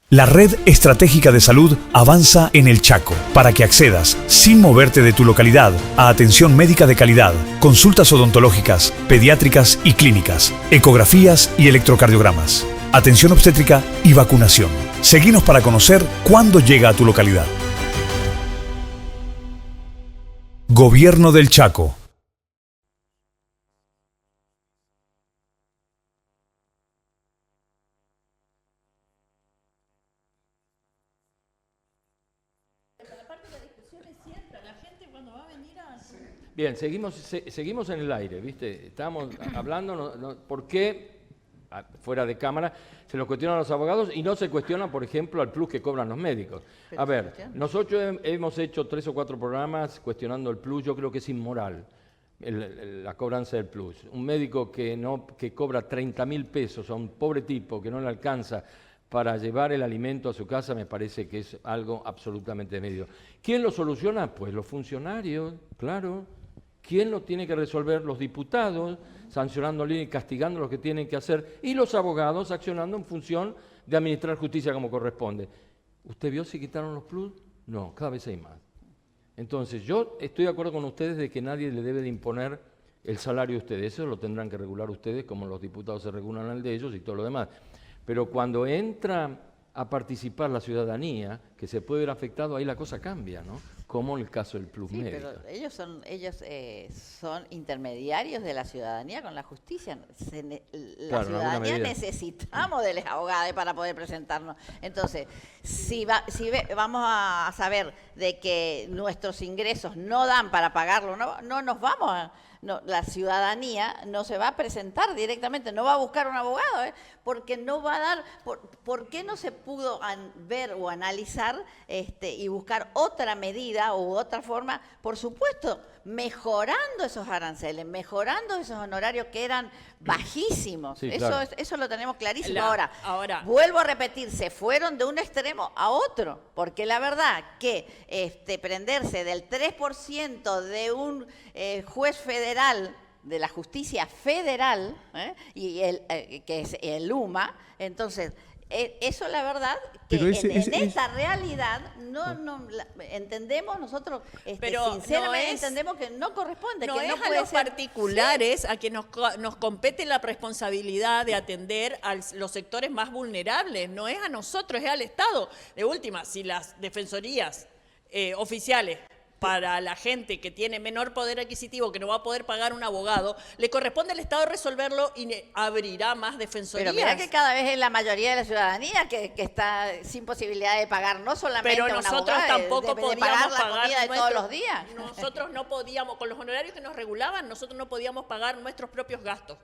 La Red Estratégica de Salud avanza en el Chaco para que accedas, sin moverte de tu localidad, a atención médica de calidad, consultas odontológicas, pediátricas y clínicas, ecografías y electrocardiogramas, atención obstétrica y vacunación. Seguinos para conocer cuándo llega a tu localidad. Gobierno del Chaco. Bien, seguimos en el aire, ¿viste? Estamos hablando, ¿por qué, fuera de cámara, se lo cuestionan a los abogados y no se cuestiona, por ejemplo, al plus que cobran los médicos? A ver, nosotros hemos hecho 3 o 4 programas cuestionando el plus. Yo creo que es inmoral la cobranza del plus. Un médico que cobra 30.000 pesos a un pobre tipo que no le alcanza para llevar el alimento a su casa, me parece que es algo absolutamente desmedido. ¿Quién lo soluciona? Pues los funcionarios, claro, ¿Quién lo tiene que resolver? Los diputados, sancionándole y castigando lo que tienen que hacer, y los abogados accionando en función de administrar justicia como corresponde. ¿Usted vio si quitaron los plus? No, cada vez hay más. Entonces, yo estoy de acuerdo con ustedes de que nadie le debe de imponer el salario a ustedes. Eso lo tendrán que regular ustedes, como los diputados se regulan el de ellos y todo lo demás. Pero cuando entra a participar la ciudadanía, que se puede ver afectado, ahí la cosa cambia, ¿no? Como en el caso del plus médico. Pero ellos son intermediarios de la ciudadanía con la justicia. La ciudadanía necesitamos de los abogados para poder presentarnos. Entonces, si vamos a saber de que nuestros ingresos no dan para pagarlo, no nos vamos a... No, la ciudadanía no se va a presentar directamente, no va a buscar un abogado, porque no va a dar, ¿por qué no se pudo ver o analizar y buscar otra medida u otra forma? Por supuesto, mejorando esos aranceles, mejorando esos honorarios que eran bajísimos. Sí, claro. Eso lo tenemos clarísimo. Ahora, vuelvo a repetir, se fueron de un extremo a otro, porque la verdad que prenderse del 3% de un juez federal, de la justicia federal, y que es el UMA, entonces... Eso la verdad que en esta realidad entendemos nosotros, pero sinceramente entendemos que no corresponde. No que es a los particulares a quien nos compete la responsabilidad de atender a los sectores más vulnerables, no es a nosotros, es al Estado. De última, si las defensorías oficiales para la gente que tiene menor poder adquisitivo, que no va a poder pagar un abogado, le corresponde al Estado resolverlo y abrirá más defensorías. Pero mira que cada vez es la mayoría de la ciudadanía que está sin posibilidad de pagar, no solamente a un abogado, nosotros tampoco podíamos pagar la comida de todos los días. Nosotros no podíamos, con los honorarios que nos regulaban, nosotros no podíamos pagar nuestros propios gastos.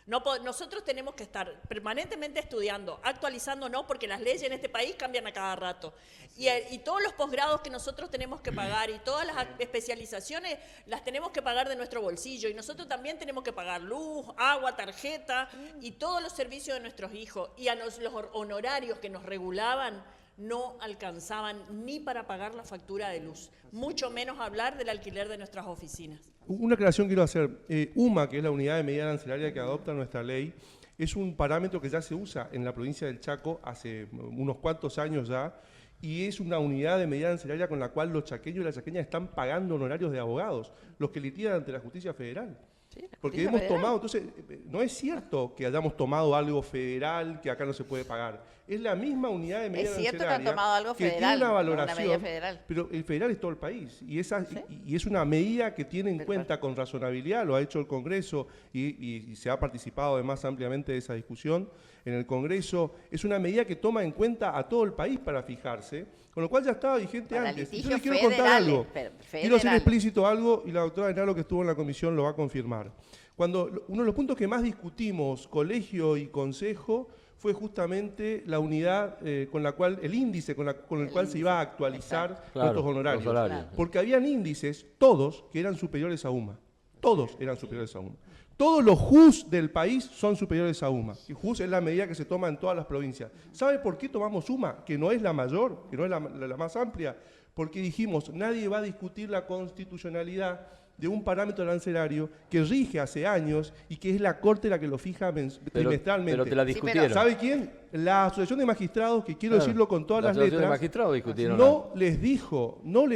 Nosotros tenemos que estar permanentemente estudiando, actualizándonos, porque las leyes en este país cambian a cada rato. Y todos los posgrados que nosotros tenemos que pagar y todas las especializaciones las tenemos que pagar de nuestro bolsillo. Y nosotros también tenemos que pagar luz, agua, tarjeta y todos los servicios de nuestros hijos. Y a los honorarios que nos regulaban no alcanzaban ni para pagar la factura de luz, mucho menos hablar del alquiler de nuestras oficinas. Una aclaración quiero hacer. UMA, que es la unidad de medida arancelaria que adopta nuestra ley, es un parámetro que ya se usa en la provincia del Chaco hace unos cuantos años ya, y es una unidad de medida arancelaria con la cual los chaqueños y las chaqueñas están pagando honorarios de abogados, los que litigan ante la justicia federal. Sí, porque hemos tomado, entonces, no es cierto que hayamos tomado algo federal que acá no se puede pagar. Es la misma unidad de medida arancelaria. Es cierto que han tomado algo federal, tiene una valoración, una medida federal. Pero el federal es todo el país. Y es una medida que tiene en cuenta con razonabilidad, lo ha hecho el Congreso y se ha participado además ampliamente de esa discusión en el Congreso. Es una medida que toma en cuenta a todo el país para fijarse, con lo cual ya estaba vigente antes. Yo les quiero contar algo. Quiero ser explícito algo y la doctora Enaro, que estuvo en la comisión, lo va a confirmar. Cuando uno de los puntos que más discutimos, colegio y consejo, fue justamente la unidad con la cual, el índice con el cual se iba a actualizar nuestros honorarios. Porque habían índices, todos, que eran superiores a UMA. Todos eran superiores a UMA. Todos los JUS del país son superiores a UMA. Y JUS es la medida que se toma en todas las provincias. ¿Sabe por qué tomamos UMA? Que no es la mayor, que no es la más amplia. Porque dijimos, nadie va a discutir la constitucionalidad de un parámetro arancelario que rige hace años y que es la Corte la que lo fija trimestralmente. Pero te la discutieron. ¿Sabe quién? La Asociación de Magistrados, que quiero decirlo con todas las letras, de magistrados discutieron no le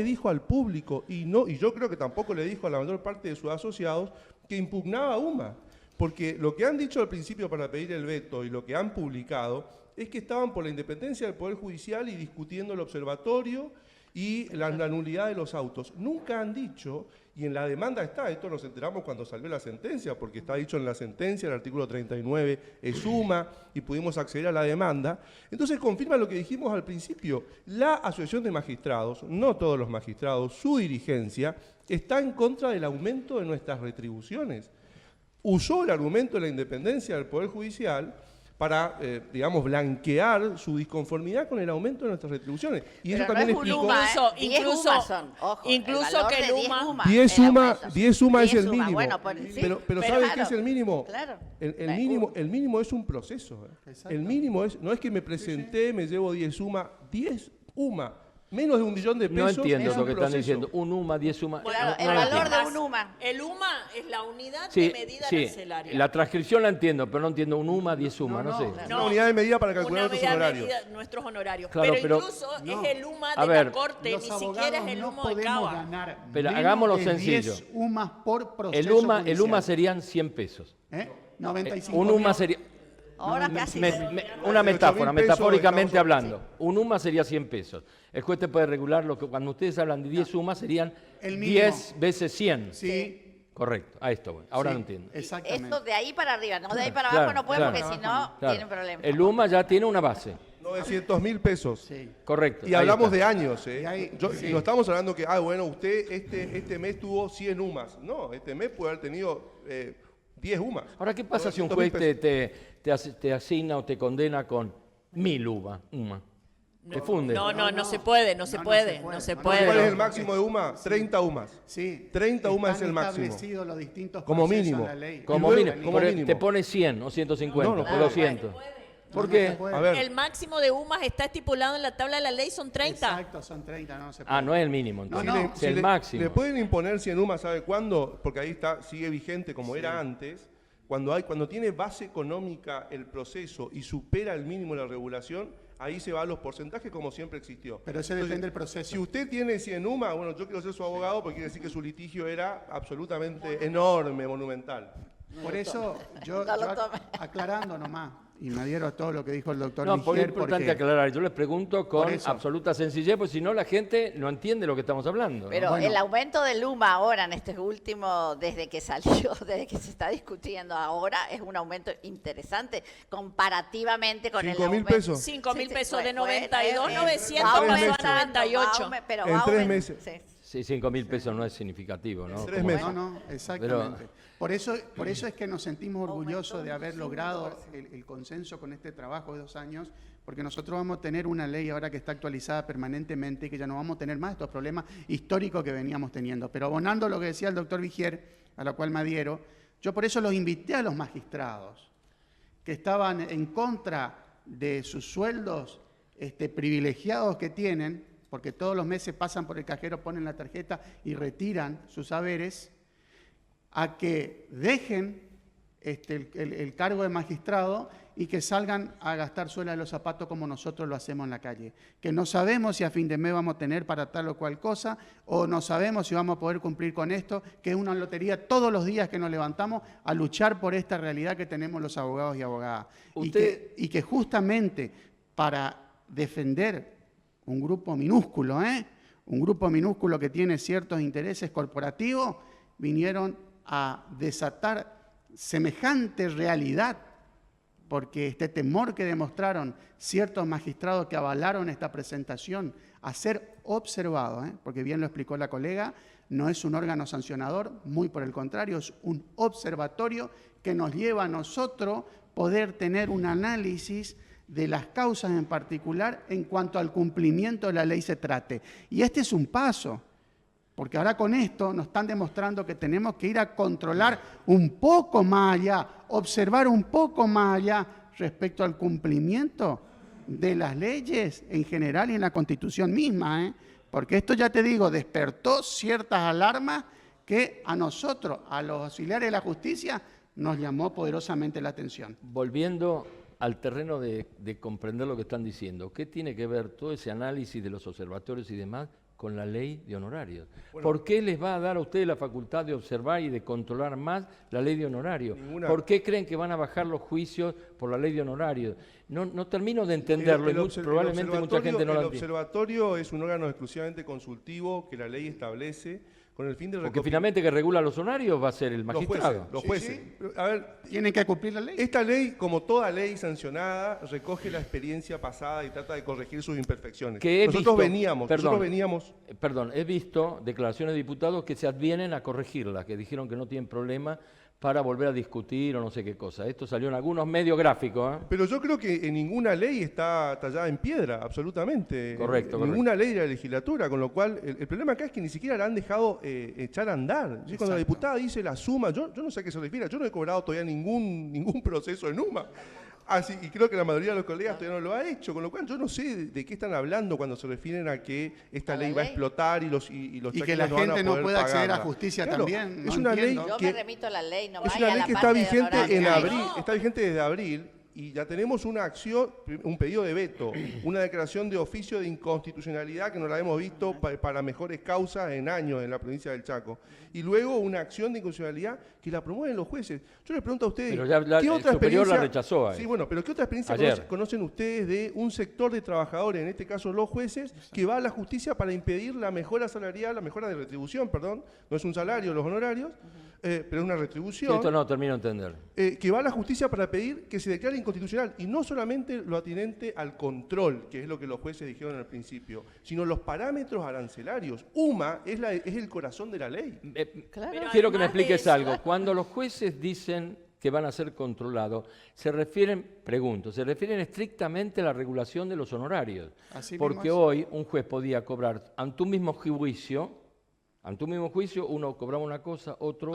dijo al público y yo creo que tampoco le dijo a la mayor parte de sus asociados que impugnaba UMA. Porque lo que han dicho al principio para pedir el veto y lo que han publicado es que estaban por la independencia del Poder Judicial y discutiendo el observatorio y la nulidad de los autos. Nunca han dicho, y en la demanda está, esto nos enteramos cuando salió la sentencia, porque está dicho en la sentencia, el artículo 39 es suma, y pudimos acceder a la demanda. Entonces confirma lo que dijimos al principio, la Asociación de Magistrados, no todos los magistrados, su dirigencia, está en contra del aumento de nuestras retribuciones. Usó el argumento de la independencia del Poder Judicial para, digamos, blanquear su disconformidad con el aumento de nuestras retribuciones. Y pero eso también explicó... Incluso que el UMA... 10 UMA es el mínimo. Bueno, pero ¿sabe qué es el mínimo? Claro. El mínimo es un proceso. El mínimo no es que me presenté, me llevo 10 UMA. 10 UMA Menos de 1 millón de pesos. No entiendo es lo que un están proceso. diciendo. Un UMA, 10 UMA. Bueno, Claro, el valor de un UMA. El UMA es la unidad Sí, de medida sí. arancelaria. La transcripción la entiendo, pero no entiendo un UMA, 10 UMA, no sé. Es una unidad de medida para calcular nuestros honorarios. Nuestros honorarios. Claro, pero incluso no. es el UMA A de ver, la Corte, Los ni siquiera es el abogados UMA no de podemos Cava. ganar Pero menos hagámoslo de sencillo. 10 UMAs por proceso El UMA judicial. serían 100 pesos. 95 Un UMA sería... Ahora casi. Una metáfora, 8.000 pesos metafóricamente estamos- hablando. Un UMA sería 100 pesos. El juez te puede regular lo que cuando ustedes hablan de 10 UMA serían El mínimo. 10 veces 100. Sí, Correcto, a esto voy. Ahora sí, lo entiendo. Exactamente. Esto de ahí para arriba, no de ahí para Claro, abajo no pueden claro. porque si no Claro. tienen problemas. El UMA ya tiene una base. 900.000 pesos. Sí. Correcto. Y ahí hablamos está. de años, Y ahí- sí. No estamos hablando que, bueno, usted este mes tuvo 100 UMAs. No, este mes puede haber tenido 10 UMAs. Ahora, ¿qué pasa si un 900.000 juez pesos. te asigna o te condena con 1000 UMA? Te funde. No se puede, no se puede. ¿Cuál es el máximo de UMA? 30 UMAs. Sí. 30 UMAs es Están el máximo. establecidos los distintos Como procesos mínimo. en la ley. Como luego, mínimo, como pero mínimo. te pone 100 o 150 No, no o puede. 200. ¿Por No qué? se puede. A ver. El máximo de UMAs está estipulado en la tabla de la ley, son 30. Exacto, son 30, no se puede. Ah, no es el mínimo, entonces. No, es el máximo. Le pueden imponer 100 UMAs, ¿sabe cuándo? Porque ahí está, sigue vigente como era antes. Cuando tiene base económica el proceso y supera el mínimo de la regulación, ahí se va a los porcentajes como siempre existió. Pero eso depende del proceso. Si usted tiene 100 UMA, bueno, yo quiero ser su abogado porque quiere decir que su litigio era absolutamente enorme, monumental. Por eso, yo No lo tome. aclarando nomás, y me adhiero a todo lo que dijo el doctor No, porque es Vigier, importante porque aclarar. Yo les pregunto con Por eso. absoluta sencillez, porque si no la gente no entiende lo que estamos hablando. ¿no? Pero Bueno. el aumento del UMA ahora en este último, desde que salió, desde que se está discutiendo ahora, es un aumento interesante comparativamente con el 5.000 aumento. pesos. 5.000 pesos de Bueno, 92, va 900 aumentando, a 98. pero En va 3 aument- meses. sí. Sí, 5.000 pesos no es significativo, ¿no? En 3 Como- meses. No, exactamente. Por eso es que nos sentimos orgullosos de haber logrado el consenso con este trabajo de 2 años, porque nosotros vamos a tener una ley ahora que está actualizada permanentemente y que ya no vamos a tener más estos problemas históricos que veníamos teniendo. Pero abonando lo que decía el doctor Vigier, a la cual me adhiero, yo por eso los invité a los magistrados, que estaban en contra de sus sueldos privilegiados que tienen, porque todos los meses pasan por el cajero, ponen la tarjeta y retiran sus haberes, a que dejen el cargo de magistrado y que salgan a gastar suela de los zapatos como nosotros lo hacemos en la calle. Que no sabemos si a fin de mes vamos a tener para tal o cual cosa, o no sabemos si vamos a poder cumplir con esto, que es una lotería todos los días que nos levantamos a luchar por esta realidad que tenemos los abogados y abogadas. Y que justamente para defender un grupo minúsculo, un grupo minúsculo que tiene ciertos intereses corporativos, vinieron a desatar semejante realidad, porque este temor que demostraron ciertos magistrados que avalaron esta presentación a ser observado, porque bien lo explicó la colega, no es un órgano sancionador, muy por el contrario, es un observatorio que nos lleva a nosotros poder tener un análisis de las causas en particular en cuanto al cumplimiento de la ley se trate. Y este es un paso, porque ahora con esto nos están demostrando que tenemos que ir a controlar un poco más allá, observar un poco más allá respecto al cumplimiento de las leyes en general y en la Constitución misma, porque esto, ya te digo, despertó ciertas alarmas que a nosotros, a los auxiliares de la justicia, nos llamó poderosamente la atención. Volviendo al terreno de comprender lo que están diciendo, ¿qué tiene que ver todo ese análisis de los observatorios y demás con la ley de honorarios? Bueno, ¿Por qué les va a dar a ustedes la facultad de observar y de controlar más la ley de honorarios? Ninguna. ¿Por qué creen que van a bajar los juicios por la ley de honorarios? No termino de entenderlo y probablemente mucha gente no lo El entiende. observatorio es un órgano exclusivamente consultivo que la ley establece con el fin de Porque finalmente que regula los honorarios va a ser el magistrado. Los jueces. Sí. Pero, a ver, ¿Tienen que cumplir la ley? esta ley, como toda ley sancionada, recoge la experiencia pasada y trata de corregir sus imperfecciones. Que he nosotros visto- veníamos. Perdón, he visto declaraciones de diputados que se advienen a corregirla, que dijeron que no tienen problema para volver a discutir o no sé qué cosa. Esto salió en algunos medios gráficos. Pero yo creo que en ninguna ley está tallada en piedra, absolutamente. Correcto, Ninguna ley de la legislatura, con lo cual el problema acá es que ni siquiera la han dejado echar a andar. ¿Sí? Cuando la diputada dice la suma, yo no sé a qué se refiere, yo no he cobrado todavía ningún proceso en UMA. Sí, y creo que la mayoría de los colegas todavía no lo ha hecho, con lo cual yo no sé de qué están hablando cuando se refieren a que esta ley va a explotar y los que la gente no pueda acceder a justicia también. Es una ley yo me remito a la ley, no es una ley que está vigente en abril, está vigente desde abril. Y ya tenemos una acción, un pedido de veto, una declaración de oficio de inconstitucionalidad que no la hemos visto para mejores causas en años en la provincia del Chaco. Y luego una acción de inconstitucionalidad que la promueven los jueces. Yo les pregunto a ustedes, pero ya ¿qué otra experiencia? La rechazó ahí. Sí, bueno, pero ¿qué otra experiencia conocen ustedes de un sector de trabajadores, en este caso los jueces, que va a la justicia para impedir la mejora salarial, la mejora de retribución, perdón, no es un salario, los honorarios, pero es una retribución. Sí, esto no termino de entender. Que va a la justicia para pedir que se declare inconstitucional, y no solamente lo atinente al control, que es lo que los jueces dijeron al principio, sino los parámetros arancelarios. UMA es el corazón de la ley. Quiero que me expliques algo. Cuando los jueces dicen que van a ser controlados, se refieren estrictamente a la regulación de los honorarios. Porque hoy un juez podía cobrar ante un mismo juicio, uno cobraba una cosa, otro.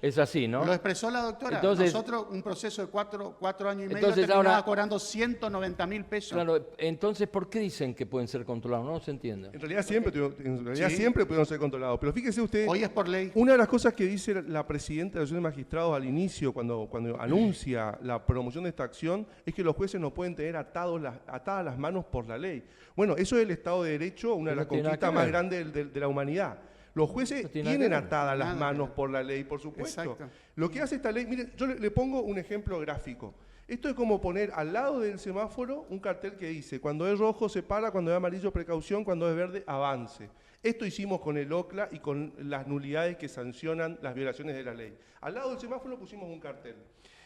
Es así, ¿no? Lo expresó la doctora. Entonces, nosotros, un proceso de cuatro años y medio, terminaba cobrando 190.000 pesos. Claro, entonces, ¿por qué dicen que pueden ser controlados? No se entiende. En realidad siempre pudieron ser controlados. Pero fíjese usted, hoy es por ley. Una de las cosas que dice la presidenta de la Asociación de Magistrados al inicio, cuando anuncia la promoción de esta acción, es que los jueces no pueden tener atadas las manos por la ley. Bueno, eso es el Estado de Derecho, una de las conquistas más grandes de la humanidad. Los jueces tienen atadas las manos por la ley, por supuesto. Exacto. Lo que hace esta ley, miren, yo le pongo un ejemplo gráfico. Esto es como poner al lado del semáforo un cartel que dice, cuando es rojo se para, cuando es amarillo precaución, cuando es verde avance. Esto hicimos con el OCLA y con las nulidades que sancionan las violaciones de la ley. Al lado del semáforo pusimos un cartel.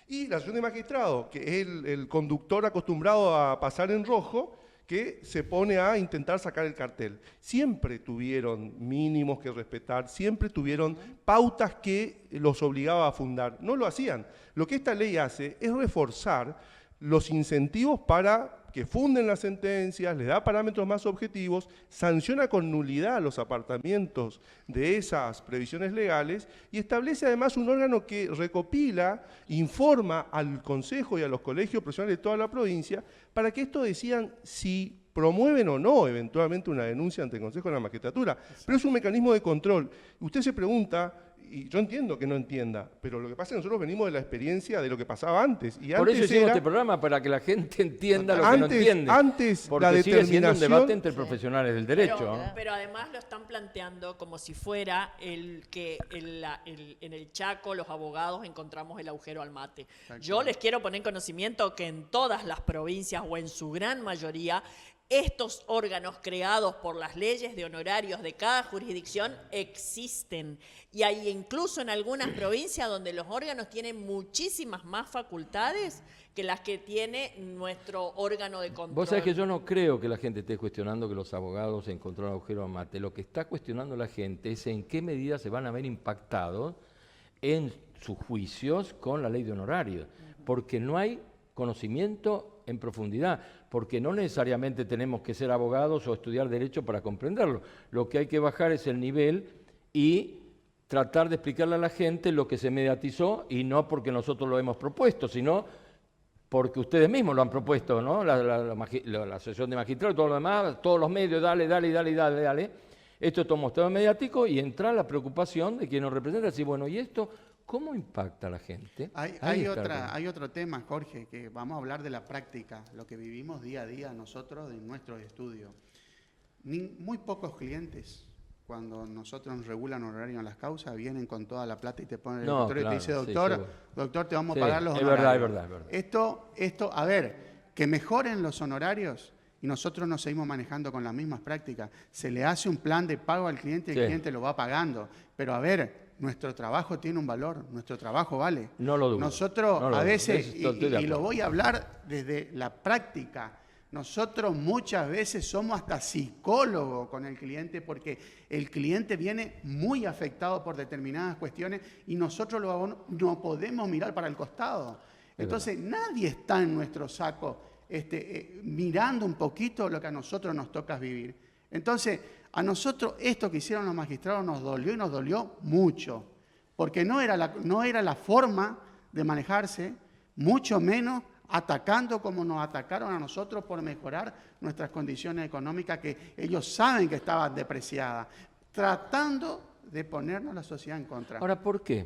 Y la Asociación de Magistrados, que es el conductor acostumbrado a pasar en rojo, que se pone a intentar sacar el cartel. Siempre tuvieron mínimos que respetar, siempre tuvieron pautas que los obligaba a fundar. No lo hacían. Lo que esta ley hace es reforzar los incentivos para que funden las sentencias, les da parámetros más objetivos, sanciona con nulidad los apartamientos de esas previsiones legales y establece además un órgano que recopila, informa al Consejo y a los colegios profesionales de toda la provincia para que estos decidan si promueven o no eventualmente una denuncia ante el Consejo de la Magistratura. Pero es un mecanismo de control. Usted se pregunta, y yo entiendo que no entienda, pero lo que pasa es que nosotros venimos de la experiencia de lo que pasaba antes. Y por eso hicimos este programa, para que la gente entienda lo que no entiende. Porque sigue siendo un debate entre profesionales del derecho. Pero además lo están planteando como si fuera en el Chaco los abogados encontramos el agujero al mate. Yo les quiero poner en conocimiento que en todas las provincias o en su gran mayoría estos órganos creados por las leyes de honorarios de cada jurisdicción existen. Y hay incluso en algunas provincias donde los órganos tienen muchísimas más facultades que las que tiene nuestro órgano de control. Vos sabés que yo no creo que la gente esté cuestionando que los abogados encontraron agujero al mate. Lo que está cuestionando la gente es en qué medida se van a ver impactados en sus juicios con la ley de honorarios. Porque no hay conocimiento en profundidad, porque no necesariamente tenemos que ser abogados o estudiar derecho para comprenderlo. Lo que hay que bajar es el nivel y tratar de explicarle a la gente lo que se mediatizó, y no porque nosotros lo hemos propuesto, sino porque ustedes mismos lo han propuesto, ¿no? La Asociación de Magistrados y todo lo demás, todos los medios, dale. Esto es todo mostrado mediático y entra la preocupación de quien nos representa, decir, bueno, ¿y esto cómo impacta a la gente? Hay otro tema, Jorge, que vamos a hablar de la práctica, lo que vivimos día a día nosotros en nuestro estudio. Muy pocos clientes, cuando nosotros nos regulan horario en las causas, vienen con toda la plata y te ponen el doctor y te dice, doctor, te vamos a pagar los honorarios. Es verdad. Esto, a ver, que mejoren los honorarios y nosotros nos seguimos manejando con las mismas prácticas. Se le hace un plan de pago al cliente y el cliente lo va pagando. Pero a ver, nuestro trabajo tiene un valor, nuestro trabajo vale. No lo dudo. Nosotros a veces, y lo voy a hablar desde la práctica, nosotros muchas veces somos hasta psicólogos con el cliente porque el cliente viene muy afectado por determinadas cuestiones y nosotros no podemos mirar para el costado. Entonces nadie está en nuestro saco mirando un poquito lo que a nosotros nos toca vivir. Entonces, a nosotros esto que hicieron los magistrados nos dolió y nos dolió mucho, porque no era la forma de manejarse, mucho menos atacando como nos atacaron a nosotros por mejorar nuestras condiciones económicas, que ellos saben que estaban depreciadas, tratando de ponernos la sociedad en contra. Ahora, ¿por qué?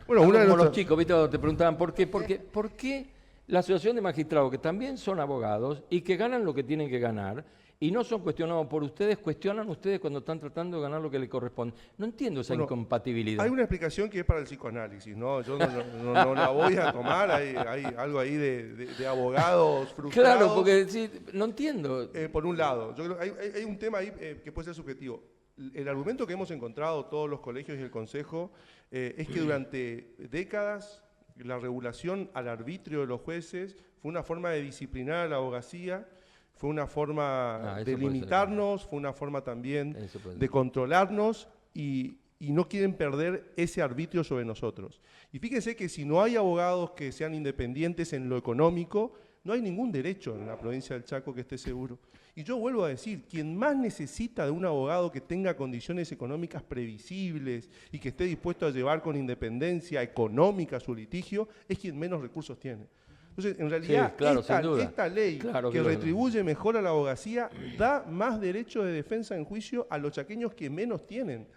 Bueno, como los chicos, ¿viste? Te preguntaban, ¿por qué la Asociación de Magistrados, que también son abogados y que ganan lo que tienen que ganar, y no son cuestionados por ustedes, cuestionan ustedes cuando están tratando de ganar lo que les corresponde? No entiendo esa incompatibilidad. Hay una explicación que es para el psicoanálisis, ¿no? Yo no la voy a tomar, hay algo ahí de abogados frustrados. Claro, porque sí, no entiendo. Por un lado, yo creo que hay un tema ahí que puede ser subjetivo. El argumento que hemos encontrado todos los colegios y el Consejo es que durante décadas la regulación al arbitrio de los jueces fue una forma de disciplinar a la abogacía, fue una forma de limitarnos, fue una forma también de controlarnos y no quieren perder ese arbitrio sobre nosotros. Y fíjense que si no hay abogados que sean independientes en lo económico, no hay ningún derecho en la provincia del Chaco que esté seguro. Y yo vuelvo a decir, quien más necesita de un abogado que tenga condiciones económicas previsibles y que esté dispuesto a llevar con independencia económica su litigio, es quien menos recursos tiene. Entonces, en realidad, sí, claro, esta ley que retribuye mejor a la abogacía da más derecho de defensa en juicio a los chaqueños que menos tienen.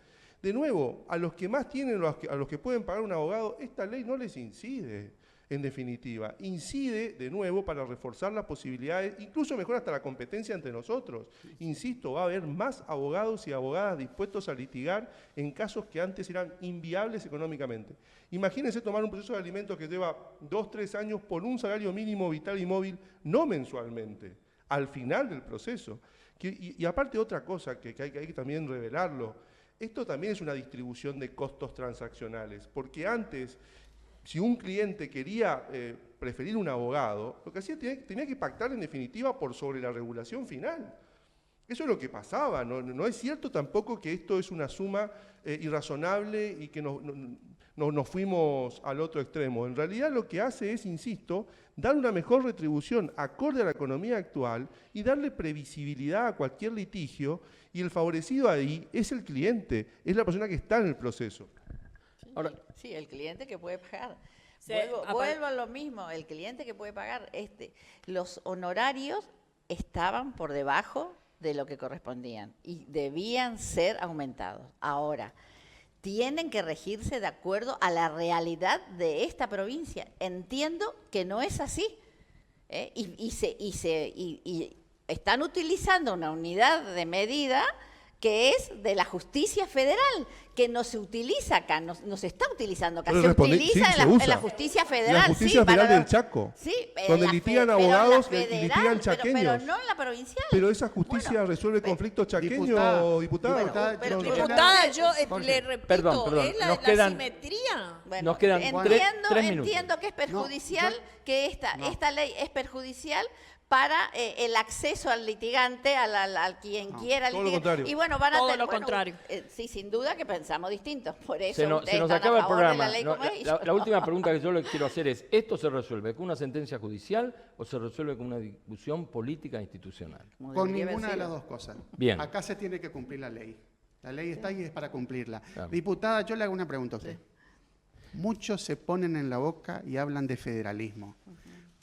De nuevo, a los que más tienen, a los que pueden pagar un abogado, esta ley no les incide, en definitiva. Incide, de nuevo, para reforzar las posibilidades, incluso mejor hasta la competencia entre nosotros. Insisto, va a haber más abogados y abogadas dispuestos a litigar en casos que antes eran inviables económicamente. Imagínense tomar un proceso de alimentos que lleva 2 o 3 años por un salario mínimo vital y móvil, no mensualmente, al final del proceso. Y aparte otra cosa que hay que también revelarlo, esto también es una distribución de costos transaccionales, porque antes, si un cliente quería preferir un abogado, lo que hacía tenía que pactar en definitiva por sobre la regulación final. Eso es lo que pasaba, no es cierto tampoco que esto es una suma irrazonable y que nos fuimos al otro extremo. En realidad lo que hace es, insisto, dar una mejor retribución acorde a la economía actual y darle previsibilidad a cualquier litigio, y el favorecido ahí es el cliente, es la persona que está en el proceso. Ahora, sí, el cliente que puede pagar. Vuelvo a lo mismo, el cliente que puede pagar. Los honorarios estaban por debajo de lo que correspondían y debían ser aumentados. Ahora, tienen que regirse de acuerdo a la realidad de esta provincia. Entiendo que no es así. Y están utilizando una unidad de medida que es de la justicia federal, que no se utiliza acá, no se está utilizando acá, se utiliza en la justicia federal. La justicia federal del Chaco, donde litigan abogados que litigan chaqueños. Pero no en la provincial. Pero esa justicia resuelve conflictos chaqueños, diputada. Diputada, yo le repito, es la simetría. Nos quedan 3 minutos. Entiendo que es perjudicial, que esta ley es perjudicial para el acceso al litigante, al quien quiera todo litigar. Y bueno, van a todo lo contrario. Sí, sin duda que pensamos distintos. Por eso se nos acaba el programa. La última pregunta que yo le quiero hacer es, ¿esto se resuelve con una sentencia judicial o se resuelve con una discusión política institucional? Con ninguna de las dos cosas. Bien. Acá se tiene que cumplir la ley. La ley está ahí y es para cumplirla. Claro. Diputada, yo le hago una pregunta a usted. Sí. Muchos se ponen en la boca y hablan de federalismo.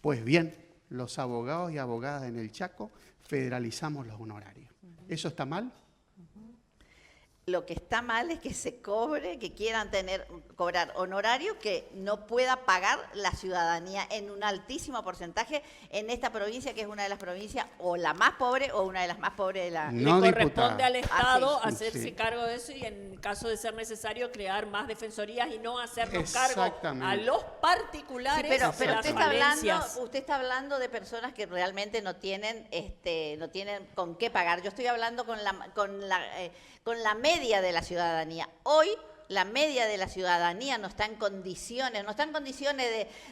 Pues bien, los abogados y abogadas en el Chaco federalizamos los honorarios. ¿Eso está mal? Lo que está mal es que se cobre, que quieran cobrar honorario que no pueda pagar la ciudadanía en un altísimo porcentaje en esta provincia, que es una de las provincias o la más pobre o una de las más pobres de la... No, le corresponde al Estado hacerse cargo de eso y en caso de ser necesario crear más defensorías y no hacernos cargo a los particulares. Sí, pero usted está hablando de personas que realmente no tienen con qué pagar. Yo estoy hablando con la media de la ciudadanía. Hoy la media de la ciudadanía no está en condiciones,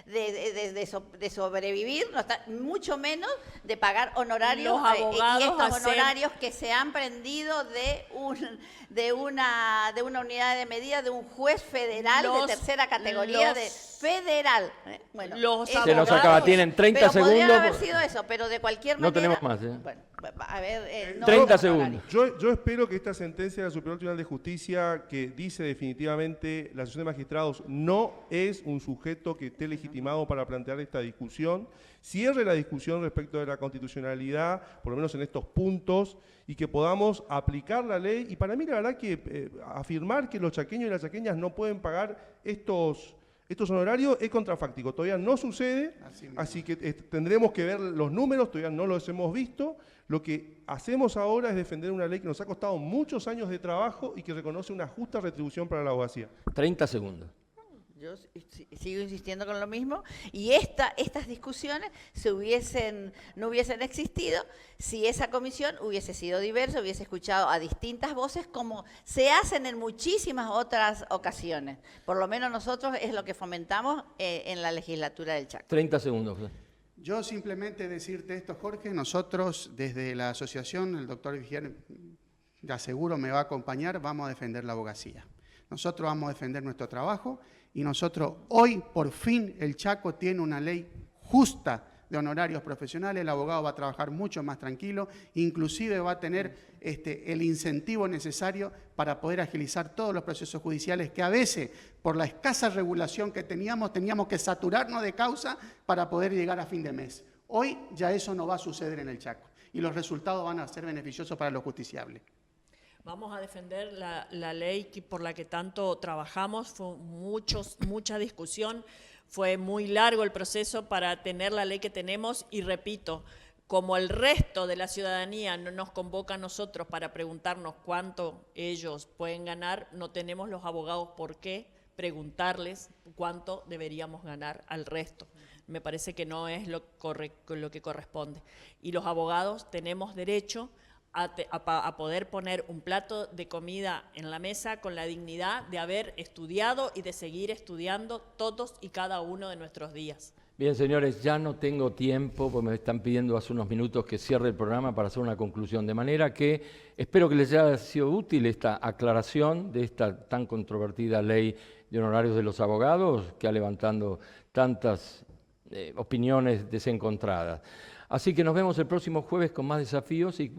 de sobrevivir, mucho menos de pagar honorarios. Los abogados y estos honorarios que se han prendido de una unidad de medida de un juez federal de tercera categoría. federal. Bueno, se nos acaba, tienen 30 segundos. Podría haber sido eso, pero de cualquier manera. No tenemos más, Bueno, a ver, 30 segundos. Yo espero que esta sentencia del Superior Tribunal de Justicia, que dice definitivamente la Asociación de Magistrados no es un sujeto que esté legitimado para plantear esta discusión, cierre la discusión respecto de la constitucionalidad, por lo menos en estos puntos, y que podamos aplicar la ley. Y para mí la verdad que afirmar que los chaqueños y las chaqueñas no pueden pagar estos honorarios es contrafáctico, todavía no sucede, así que tendremos que ver los números, todavía no los hemos visto. Lo que hacemos ahora es defender una ley que nos ha costado muchos años de trabajo y que reconoce una justa retribución para la abogacía. 30 segundos. Yo sigo insistiendo con lo mismo, y estas discusiones no hubiesen existido si esa comisión hubiese sido diversa, hubiese escuchado a distintas voces, como se hacen en muchísimas otras ocasiones. Por lo menos nosotros es lo que fomentamos en la legislatura del Chaco. 30 segundos. Yo simplemente decirte esto, Jorge, nosotros desde la asociación, el doctor Vigier, de aseguro me va a acompañar, vamos a defender la abogacía. Nosotros vamos a defender nuestro trabajo y nosotros hoy, por fin, el Chaco tiene una ley justa de honorarios profesionales, el abogado va a trabajar mucho más tranquilo, inclusive va a tener el incentivo necesario para poder agilizar todos los procesos judiciales que a veces, por la escasa regulación que teníamos que saturarnos de causa para poder llegar a fin de mes. Hoy ya eso no va a suceder en el Chaco y los resultados van a ser beneficiosos para los justiciables. Vamos a defender la ley por la que tanto trabajamos, fue mucha discusión, fue muy largo el proceso para tener la ley que tenemos y repito, como el resto de la ciudadanía no nos convoca a nosotros para preguntarnos cuánto ellos pueden ganar, no tenemos los abogados por qué preguntarles cuánto deberíamos ganar al resto. Me parece que no es lo que corresponde. Y los abogados tenemos derecho a poder poner un plato de comida en la mesa con la dignidad de haber estudiado y de seguir estudiando todos y cada uno de nuestros días. Bien, señores, ya no tengo tiempo, porque me están pidiendo hace unos minutos que cierre el programa para hacer una conclusión, de manera que espero que les haya sido útil esta aclaración de esta tan controvertida ley de honorarios de los abogados, que ha levantado tantas opiniones desencontradas. Así que nos vemos el próximo jueves con más desafíos y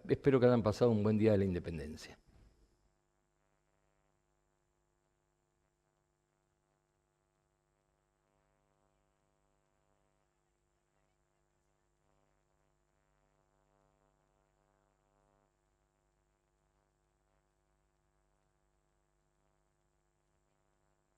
espero que hayan pasado un buen día de la Independencia.